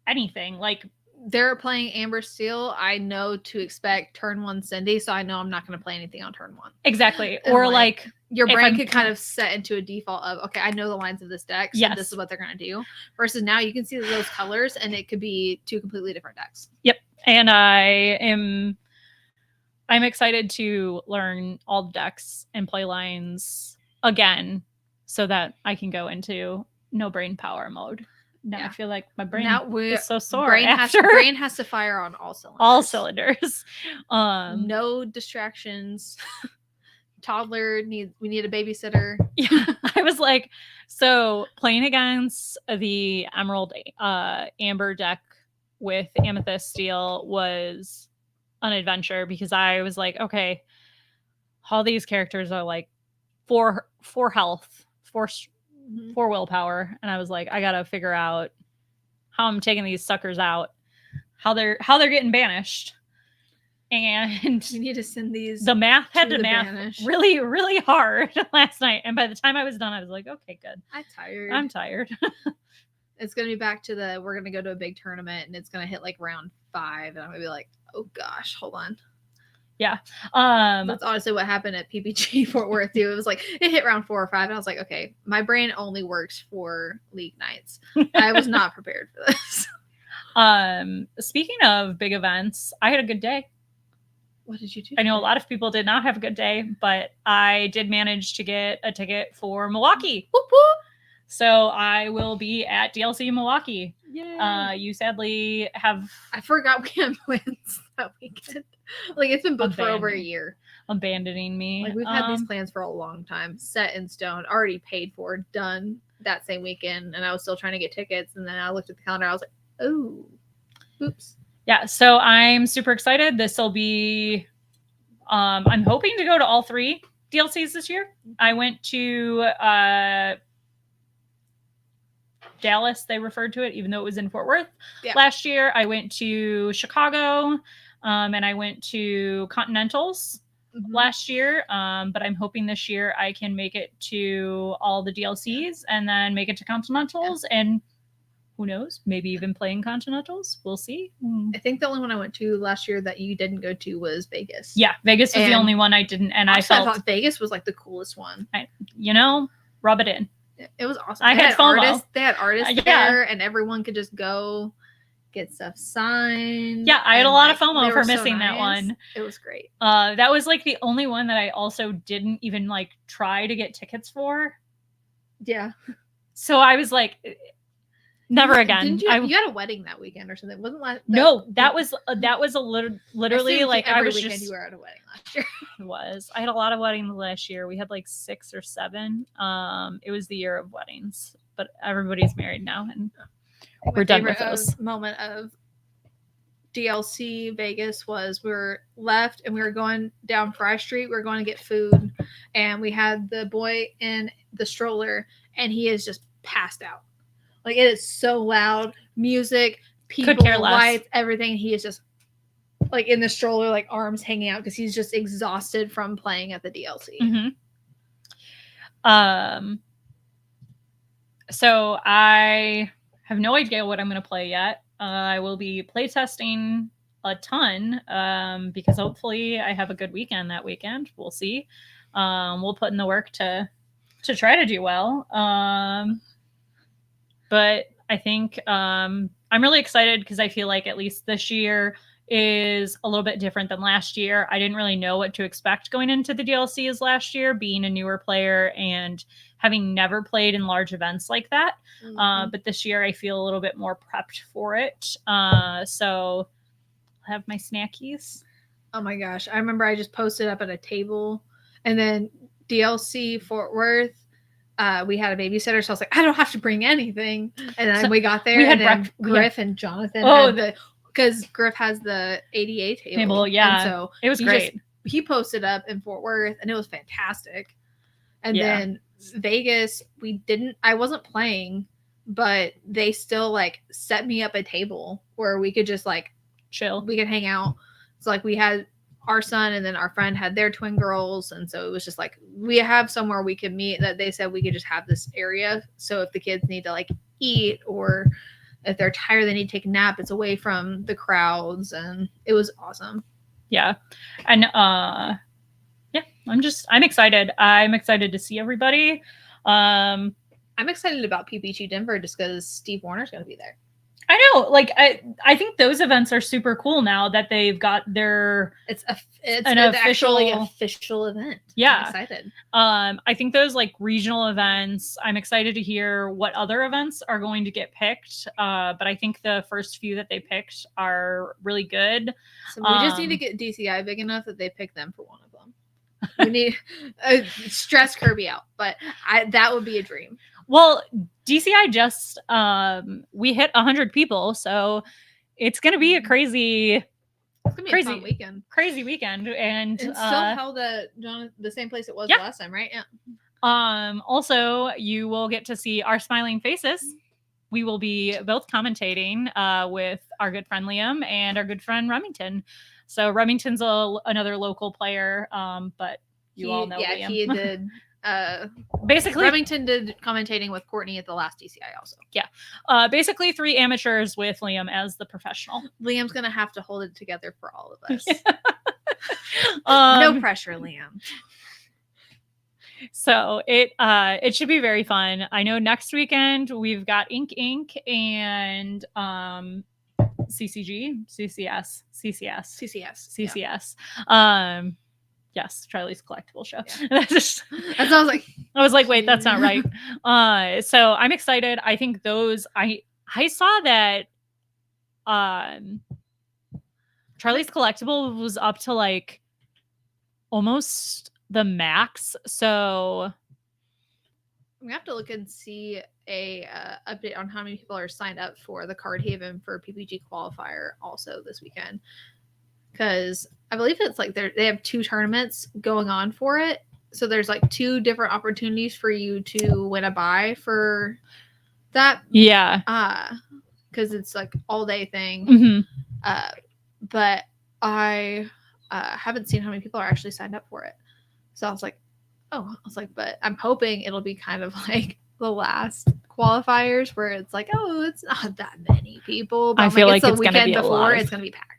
anything, like they're playing Amber Steel. I know to expect turn one Cindy, so I know I'm not going to play anything on turn one. Exactly. And or like your brain could kind of set into a default of, okay, I know the lines of this deck, so this is what they're going to do. Versus now you can see those colors and it could be two completely different decks. Yep. And I'm excited to learn all the decks and play lines again so that I can go into no brain power mode. Now I feel like my brain is so sore. Brain has to fire on all cylinders. All cylinders. No distractions. Toddler we need a babysitter. Yeah, I was like, so playing against the Emerald Amber deck with Amethyst Steel was an adventure, because I was like, okay, all these characters are like 4 health, 4 willpower, and I was like, I gotta figure out how I'm taking these suckers out, how they're getting banished. And you need to send these. The math had to math really, really hard last night. And by the time I was done, I was like, okay, good. I'm tired. It's going to be back to we're going to go to a big tournament and it's going to hit like round 5. And I'm going to be like, oh gosh, hold on. Yeah. That's honestly what happened at PPG Fort Worth too. It was like, it hit round 4 or 5. And I was like, okay, my brain only works for league nights. I was not prepared for this. Speaking of big events, I had a good day. What did you do? I know a lot of people did not have a good day, but I did manage to get a ticket for Milwaukee. Whoop, whoop. So I will be at DLC Milwaukee. Yeah. You sadly have I forgot we had plans that weekend. Like it's been booked for over a Abandoned. year. abandoning me. Like we've had these plans for a long time, set in stone, already paid for, done that same weekend, and I was still trying to get tickets. And then I looked at the calendar. I was like, oh, oops. Yeah, so I'm super excited. This will be. I'm hoping to go to all 3 DLCs this year. I went to Dallas, they referred to it, even though it was in Fort Worth. Yeah. Last year, I went to Chicago, and I went to Continentals last year. But I'm hoping this year I can make it to all the DLCs and then make it to Continentals. And who knows, maybe even playing Continentals. We'll see. I think the only one I went to last year that you didn't go to was Vegas. Yeah, Vegas was the And only one I didn't. And I thought Vegas was like the coolest one. Rub it in. It was awesome. I had FOMO. They had artists there, and everyone could just go get stuff signed. Yeah, I had a lot of FOMO for missing that one. It was great. That was like the only one that I also didn't even like try to get tickets for. Yeah. So I was like, never again. Didn't you? You had a wedding that weekend or something? Wasn't that? No, that was literally like I was weekend just. You were at a wedding last year. It was. I had a lot of weddings last year. We had like 6 or 7. It was the year of weddings, but everybody's married now, and we're done with those. Moment of DLC Vegas was we were left and we were going down Fry Street. We were going to get food, and we had the boy in the stroller, and he is just passed out. Like it is so loud, music, people, lights, everything. He is just like in the stroller, like arms hanging out because he's just exhausted from playing at the DLC. So I have no idea what I'm going to play yet. I will be playtesting a ton because hopefully I have a good weekend that weekend. We'll see. We'll put in the work to try to do well. But I think I'm really excited because I feel like at least this year is a little bit different than last year. I didn't really know what to expect going into the DLCs last year, being a newer player and having never played in large events like that. But this year I feel a little bit more prepped for it. So I'll have my snackies. Oh my gosh. I remember I just posted up at a table, and then DLC Fort Worth, we had a babysitter, so I was like, I don't have to bring anything. And then we got there, and then Griff and Jonathan had because Griff has the ADA table. Yeah. And so it was great. He posted up in Fort Worth, and it was fantastic. And then Vegas, I wasn't playing, but they still like set me up a table where we could just like chill. We could hang out. So like we had our son, and then our friend had their twin girls, and so it was just like we have somewhere we could meet that they said we could just have this area. So if the kids need to like eat, or if they're tired, they need to take a nap, it's away from the crowds, and it was awesome. Yeah. And I'm excited. I'm excited to see everybody. I'm excited about PPG Denver just because Steve Warner's going to be there. I know, like I think those events are super cool now that they've got their it's an official event. Yeah, I'm excited. I think those like regional events. I'm excited to hear what other events are going to get picked. But I think the first few that they picked are really good. So we just need to get DCI big enough that they pick them for one of them. We need stress Kirby out, but that would be a dream. Well, DCI just we hit 100 people, so it's gonna be a crazy fun weekend. Crazy weekend, and still held at the same place it was last time, right? Yeah. Also, you will get to see our smiling faces. We will be both commentating with our good friend Liam and our good friend Remington. So Remington's another local player, but you all know Liam. He did. Basically, Remington did commentating with Courtney at the last DCI also. Yeah. Basically 3 amateurs with Liam as the professional. Liam's going to have to hold it together for all of us. Yeah. No pressure, Liam. So it should be very fun. I know next weekend we've got Ink and CCS. Yeah. Yes, Charlie's collectible show. Yeah. That's just, That's what I was like. I was like, wait, that's not right. So I'm excited. I think those I saw that Charlie's collectible was up to like almost the max. So We have to look and see a update on how many people are signed up for the Card Haven for PPG qualifier also this weekend, because I believe it's like they have 2 tournaments going on for it. So there's like 2 different opportunities for you to win a buy for that. Yeah. Because it's like all day thing. Mm-hmm. But I haven't seen how many people are actually signed up for it. So I was like, but I'm hoping it'll be kind of like the last qualifiers where it's like, oh, it's not that many people. But I feel like it's it's the going to weekend be before, it's going to be packed.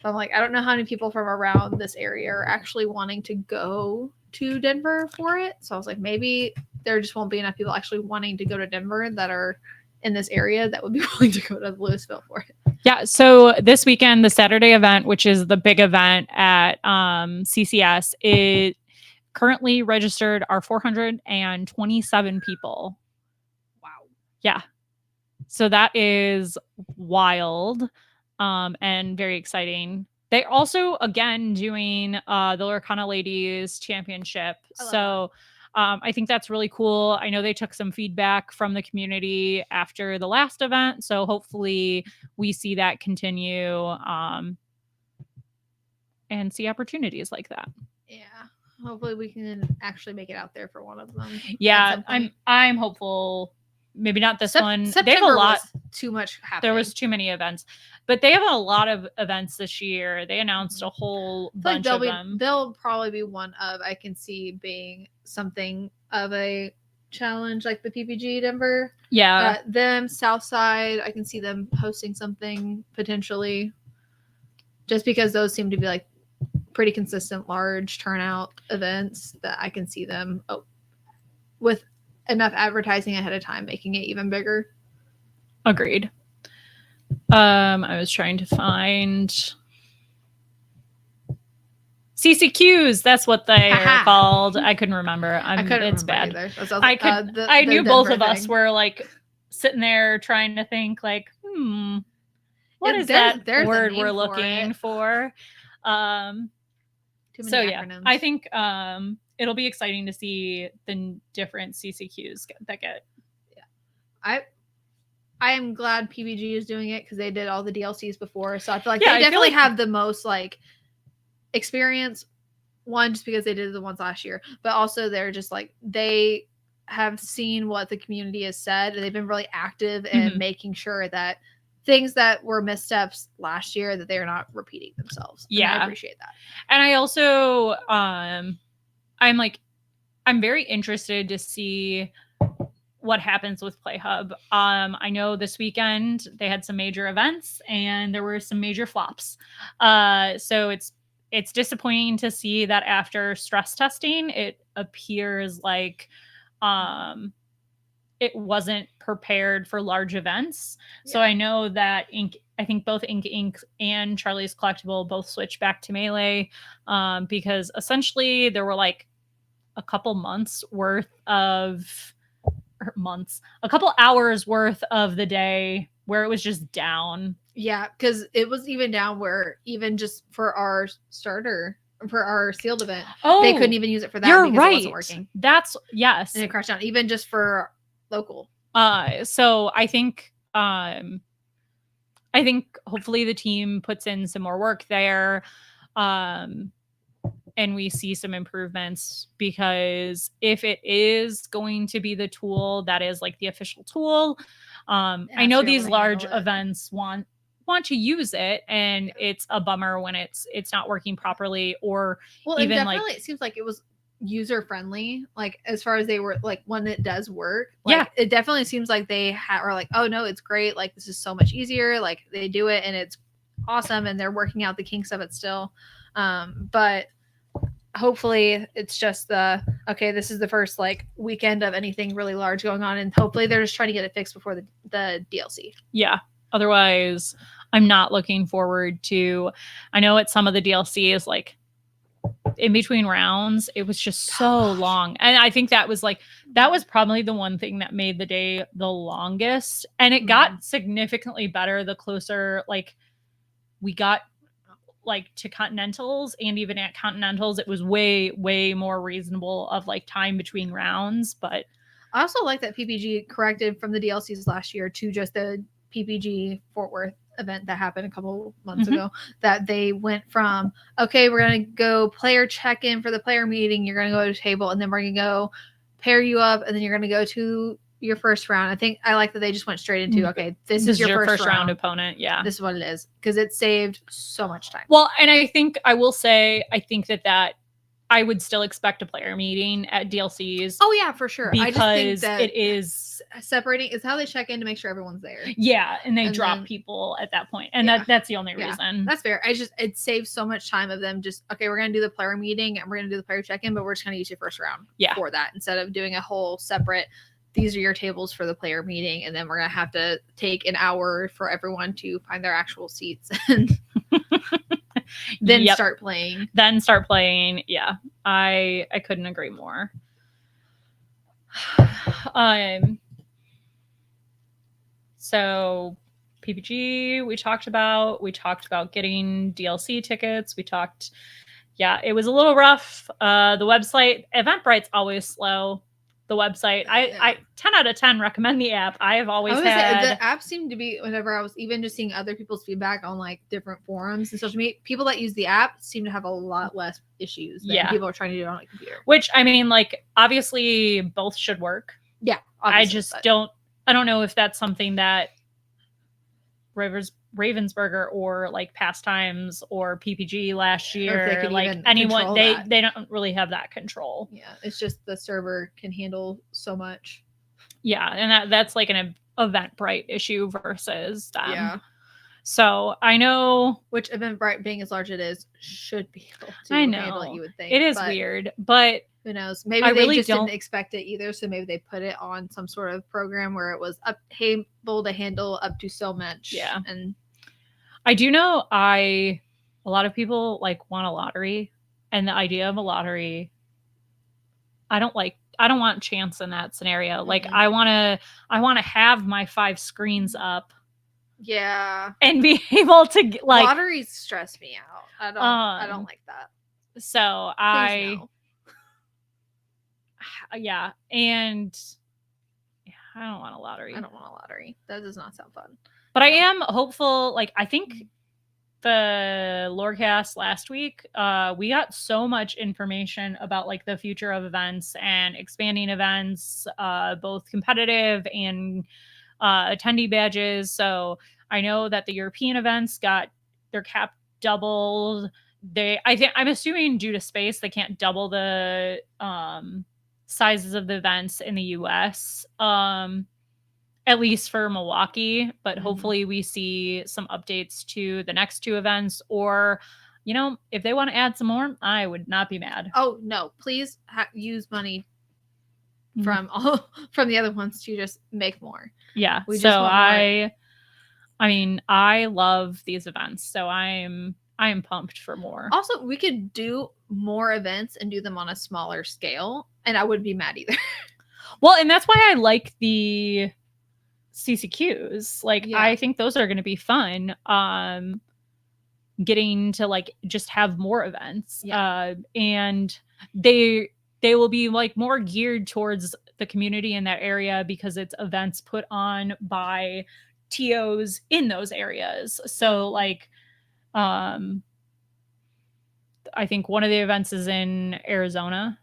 So I'm like, I don't know how many people from around this area are actually wanting to go to Denver for it. So I was like, maybe there just won't be enough people actually wanting to go to Denver that are in this area that would be willing to go to Louisville for it. Yeah. So this weekend, the Saturday event, which is the big event at CCS, it currently registered are 427 people. Wow. Yeah. So that is wild and very exciting. They're also, again, doing the Lorcana Ladies Championship. So I think that's really cool. I know they took some feedback from the community after the last event. So hopefully we see that continue and see opportunities like that. Yeah. Hopefully we can actually make it out there for one of them. Yeah, I'm hopeful. Maybe not this one. September they have a lot. Too much happening. There was too many events, but they have a lot of events this year. They announced a whole bunch of them. They'll probably be one of, I can see being something of a challenge like the PPG Denver. Yeah. Them, Southside, I can see them hosting something potentially. Just because those seem to be like pretty consistent, large turnout events that I can see them with enough advertising ahead of time making it even bigger. Agreed. I was trying to find CCQs. That's what they are called. I couldn't remember. It's bad. I knew both of us were like sitting there trying to think like, what is that word we're looking for? So yeah, I think it'll be exciting to see the different CCQs that get. Yeah, I am glad PBG is doing it because they did all the DLCs before, so I feel like they definitely have the most like experience. One, just because they did the ones last year, but also they're just like they have seen what the community has said, and they've been really active in making sure that things that were missteps last year that they're not repeating themselves. Yeah, and I appreciate that. And I also I'm very interested to see what happens with PlayHub. I know this weekend they had some major events and there were some major flops. So it's disappointing to see that after stress testing, it appears like it wasn't prepared for large events. Yeah. So I know that I think both Ink Inc. and Charlie's Collectible both switched back to Melee because essentially there were like a couple hours worth of the day where it was just down. Yeah, because it was even down where even just for our starter, for our sealed event, they couldn't even use it for that because it wasn't working. Yes. And it crashed down, even just for local. So I think hopefully the team puts in some more work there. And we see some improvements, because if it is going to be the tool that is like the official tool, I know these large events want to use it, and it's a bummer when it's not working properly, or even definitely it seems like it was user friendly, like as far as they were like when it does work. Like, it definitely seems like they are like, oh no, it's great, like this is so much easier, like they do it and it's awesome, and they're working out the kinks of it still. But hopefully it's just this is the first like weekend of anything really large going on, and hopefully they're just trying to get it fixed before the DLC. Yeah, otherwise I'm not looking forward to, I know it's some of the DLC is like in between rounds, it was just so long. And I think that was probably the one thing that made the day the longest. And it got significantly better the closer like we got like to Continentals, and even at Continentals, it was way more reasonable of like time between rounds. But I also like that PPG corrected from the DLCs last year to just the PPG Fort Worth event that happened a couple months ago, that they went from, okay, we're going to go player check-in for the player meeting, you're going to go to the table, and then we're going to go pair you up, and then you're going to go to your first round. I like that they just went straight into, okay, this is your first round opponent. Yeah. This is what it is. Because it saved so much time. Well, and I think that I would still expect a player meeting at DLCs. Oh yeah, for sure. Because I just think that it is separating is how they check in to make sure everyone's there. Yeah, and they drop people at that point. And that's the only reason. That's fair. It saves so much time of them just, okay, we're gonna do the player meeting and we're gonna do the player check-in, but we're just gonna use your first round for that instead of doing a whole separate, these are your tables for the player meeting, and then we're gonna have to take an hour for everyone to find their actual seats and then start playing. Yeah. I couldn't agree more. So PPG, we talked about getting DLC tickets. It was a little rough. The website, Eventbrite's always slow. The website, I 10 out of 10 recommend the app. I have always had the app seemed to be, whenever I was even just seeing other people's feedback on like different forums and social media, people that use the app seem to have a lot less issues than people are trying to do it on a computer. Which, I mean, like, obviously both should work. Yeah. I don't know if that's something that Ravensburger or like Pastimes or PPG last year, like anyone, they don't really have that control. Yeah, it's just the server can handle so much. Yeah, and that's like an Eventbrite issue versus them. Yeah. So I know, which Eventbrite being as large as it is should be able to handle it, you would think. It is weird, but who knows? Maybe they just didn't expect it either, so maybe they put it on some sort of program where it was able to handle up to so much. Yeah. And I do know a lot of people like want a lottery, and the idea of a lottery, I don't want chance in that scenario. Mm-hmm. Like I want to have my 5 screens up. Yeah. And be able to like lotteries stress me out. I don't like that. So yeah, and I don't want a lottery. That does not sound fun. But I am hopeful. Like, I think the Lorecast last week, we got so much information about like the future of events and expanding events, both competitive and attendee badges. So I know that the European events got their cap doubled. I'm assuming due to space, they can't double the sizes of the events in the US. At least for Milwaukee, but hopefully we see some updates to the next 2 events, or, you know, if they want to add some more, I would not be mad. Oh no, please use money from the other ones to just make more. Yeah. I mean, I love these events, so I am pumped for more. Also, we could do more events and do them on a smaller scale, and I wouldn't be mad either. Well, and that's why I like the CCQs. Like, I think those are going to be fun. Getting to like just have more events. And they will be like more geared towards the community in that area because it's events put on by TOs in those areas. So like, I think one of the events is in Arizona.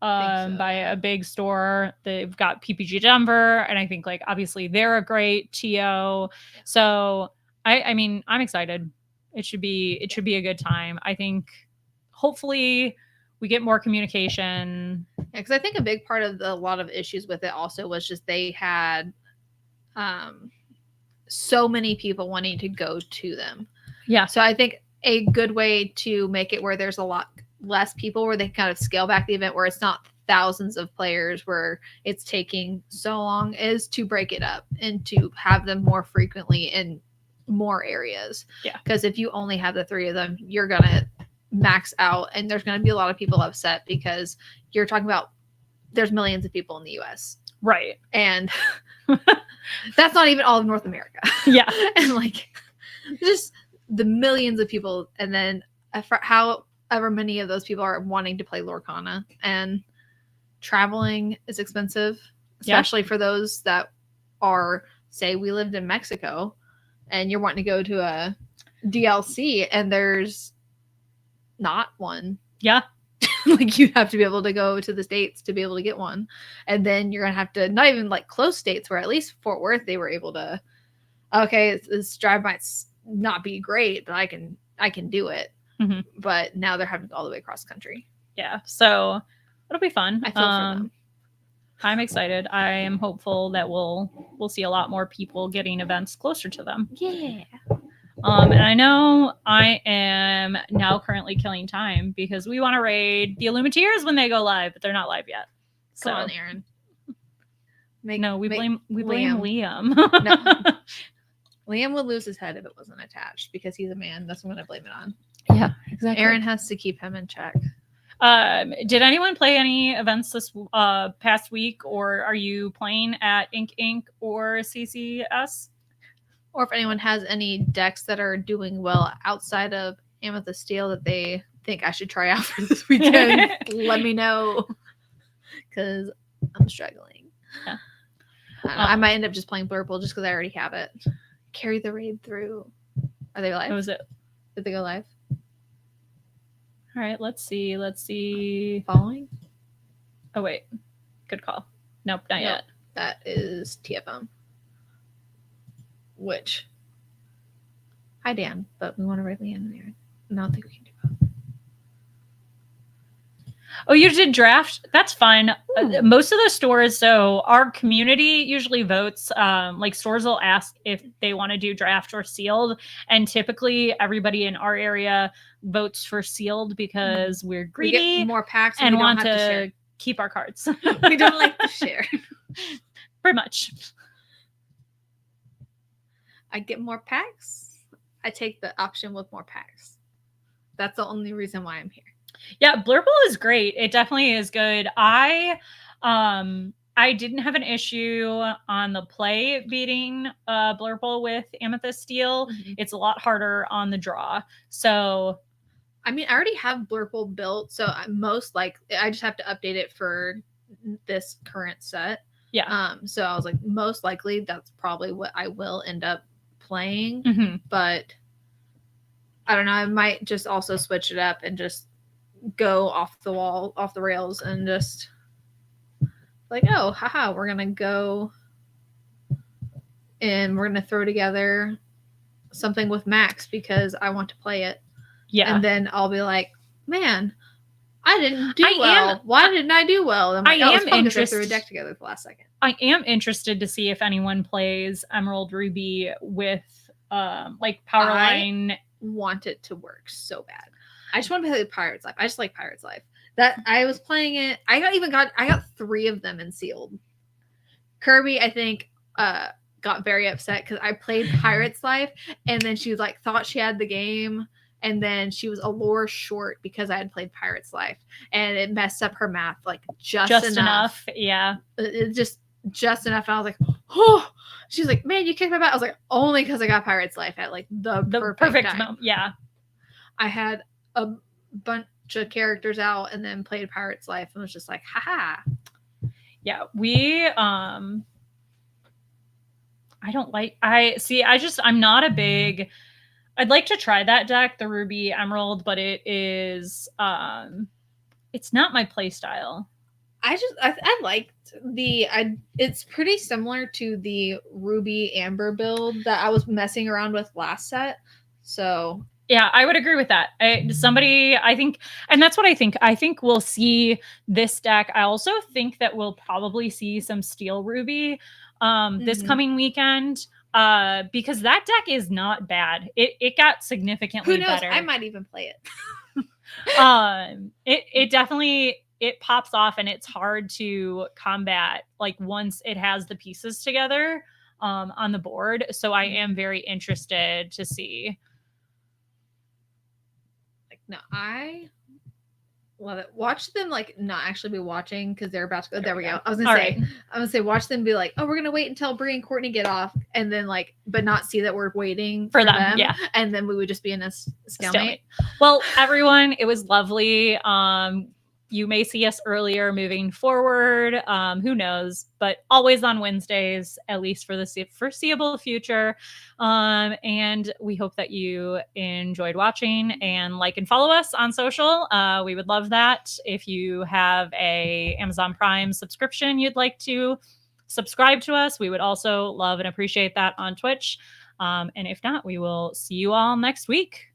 By a big store. They've got PPG Denver, and I think like obviously they're a great TO. So I mean, I'm excited. It should be a good time. I think hopefully we get more communication. Yeah, because I think a big part of a lot of issues with it also was just they had so many people wanting to go to them. Yeah. So I think a good way to make it where there's a lot less people, where they kind of scale back the event where it's not thousands of players where it's taking so long, is to break it up and to have them more frequently in more areas. Yeah. Because if you only have the 3 of them, you're gonna max out, and there's going to be a lot of people upset because you're talking about there's millions of people in the US. Right. And that's not even all of North America. Yeah. And like just the millions of people, and then however many of those people are wanting to play Lorcana, and traveling is expensive, especially for those that are, say we lived in Mexico and you're wanting to go to a DLC and there's not one. Yeah. Like you have to be able to go to the States to be able to get one. And then you're going to have to, not even like close states, where at least Fort Worth, they were able to, okay, this drive might not be great, but I can do it. Mm-hmm. But now they're having to go all the way across country. Yeah. So it'll be fun. I feel for them. I'm excited. I am hopeful that we'll see a lot more people getting events closer to them. Yeah. And I know I am now currently killing time because we want to raid the Illuminateers when they go live, but they're not live yet. Come on, Aaron. We blame Liam. No. Liam would lose his head if it wasn't attached because he's a man. That's what I'm going to blame it on. Yeah, exactly. Aaron has to keep him in check. Did anyone play any events this past week, or are you playing at Inc. or CCS? Or if anyone has any decks that are doing well outside of Amethyst Steel that they think I should try out for this weekend, let me know. Because I'm struggling. Yeah. I might end up just playing Blurple just because I already have it. Carry the raid through. Are they live? That was it. Did they go live? All right, let's see. Following? Oh, wait. Good call. Nope, not yet. That is TFM. Which, hi Dan, but we want to raid Leanne there. I don't think we can do that. Oh, you did draft? That's fun. Most of the stores, so our community usually votes. Like stores will ask if they want to do draft or sealed. And typically everybody in our area votes for sealed because we're greedy. We get more packs and want to keep our cards. We don't like to share. Pretty much. I get more packs. I take the option with more packs. That's the only reason why I'm here. Yeah, Blurple is great. It definitely is good. I didn't have an issue on the play beating Blurple with Amethyst Steel. Mm-hmm. It's a lot harder on the draw. So, I mean, I already have Blurple built, so I just have to update it for this current set. Yeah. So I was like, most likely that's probably what I will end up playing. Mm-hmm. But I don't know. I might just also switch it up and just go off the rails, and just like, oh, haha, we're gonna go and we're gonna throw together something with Max because I want to play it. Yeah. And then I'll be like, man, I didn't do well. Why didn't I do well? I'm like, I am interested. I threw a deck together at the last second. I am interested to see if anyone plays Emerald Ruby with like Powerline. I want it to work so bad. I just want to play Pirates Life. I just like Pirates Life. That I was playing it. I got 3 of them in sealed. Kirby, I think, got very upset because I played Pirates Life, and then she was like, thought she had the game, and then she was a lore short because I had played Pirates Life, and it messed up her math like just enough. Yeah, it just enough. And I was like, oh. She's like, man, you kicked my butt. I was like, only because I got Pirates Life at like the perfect time. Moment. Yeah, I had a bunch of characters out and then played Pirates Life and was just like, haha. Yeah, I'm not a big, I'd like to try that deck, the Ruby Emerald, but it is it's not my play style. I liked it's pretty similar to the Ruby Amber build that I was messing around with last set. So yeah, I would agree with that. And that's what I think. I think we'll see this deck. I also think that we'll probably see some Steel Ruby this coming weekend because that deck is not bad. It got significantly better. I might even play it. It definitely, it pops off, and it's hard to combat like once it has the pieces together on the board. So I am very interested to see. Like, no, I love it. Watch them like not actually be watching because they're about to go. There we go. I was gonna say, watch them be like, oh, we're gonna wait until Bri and Courtney get off, and then like, but not see that we're waiting for them. Yeah, and then we would just be in a stalemate. Well, everyone, it was lovely. You may see us earlier moving forward. Who knows? But always on Wednesdays, at least for the foreseeable future. And we hope that you enjoyed watching, and like and follow us on social. We would love that. If you have a Amazon Prime subscription you'd like to subscribe to us, we would also love and appreciate that on Twitch. And if not, we will see you all next week.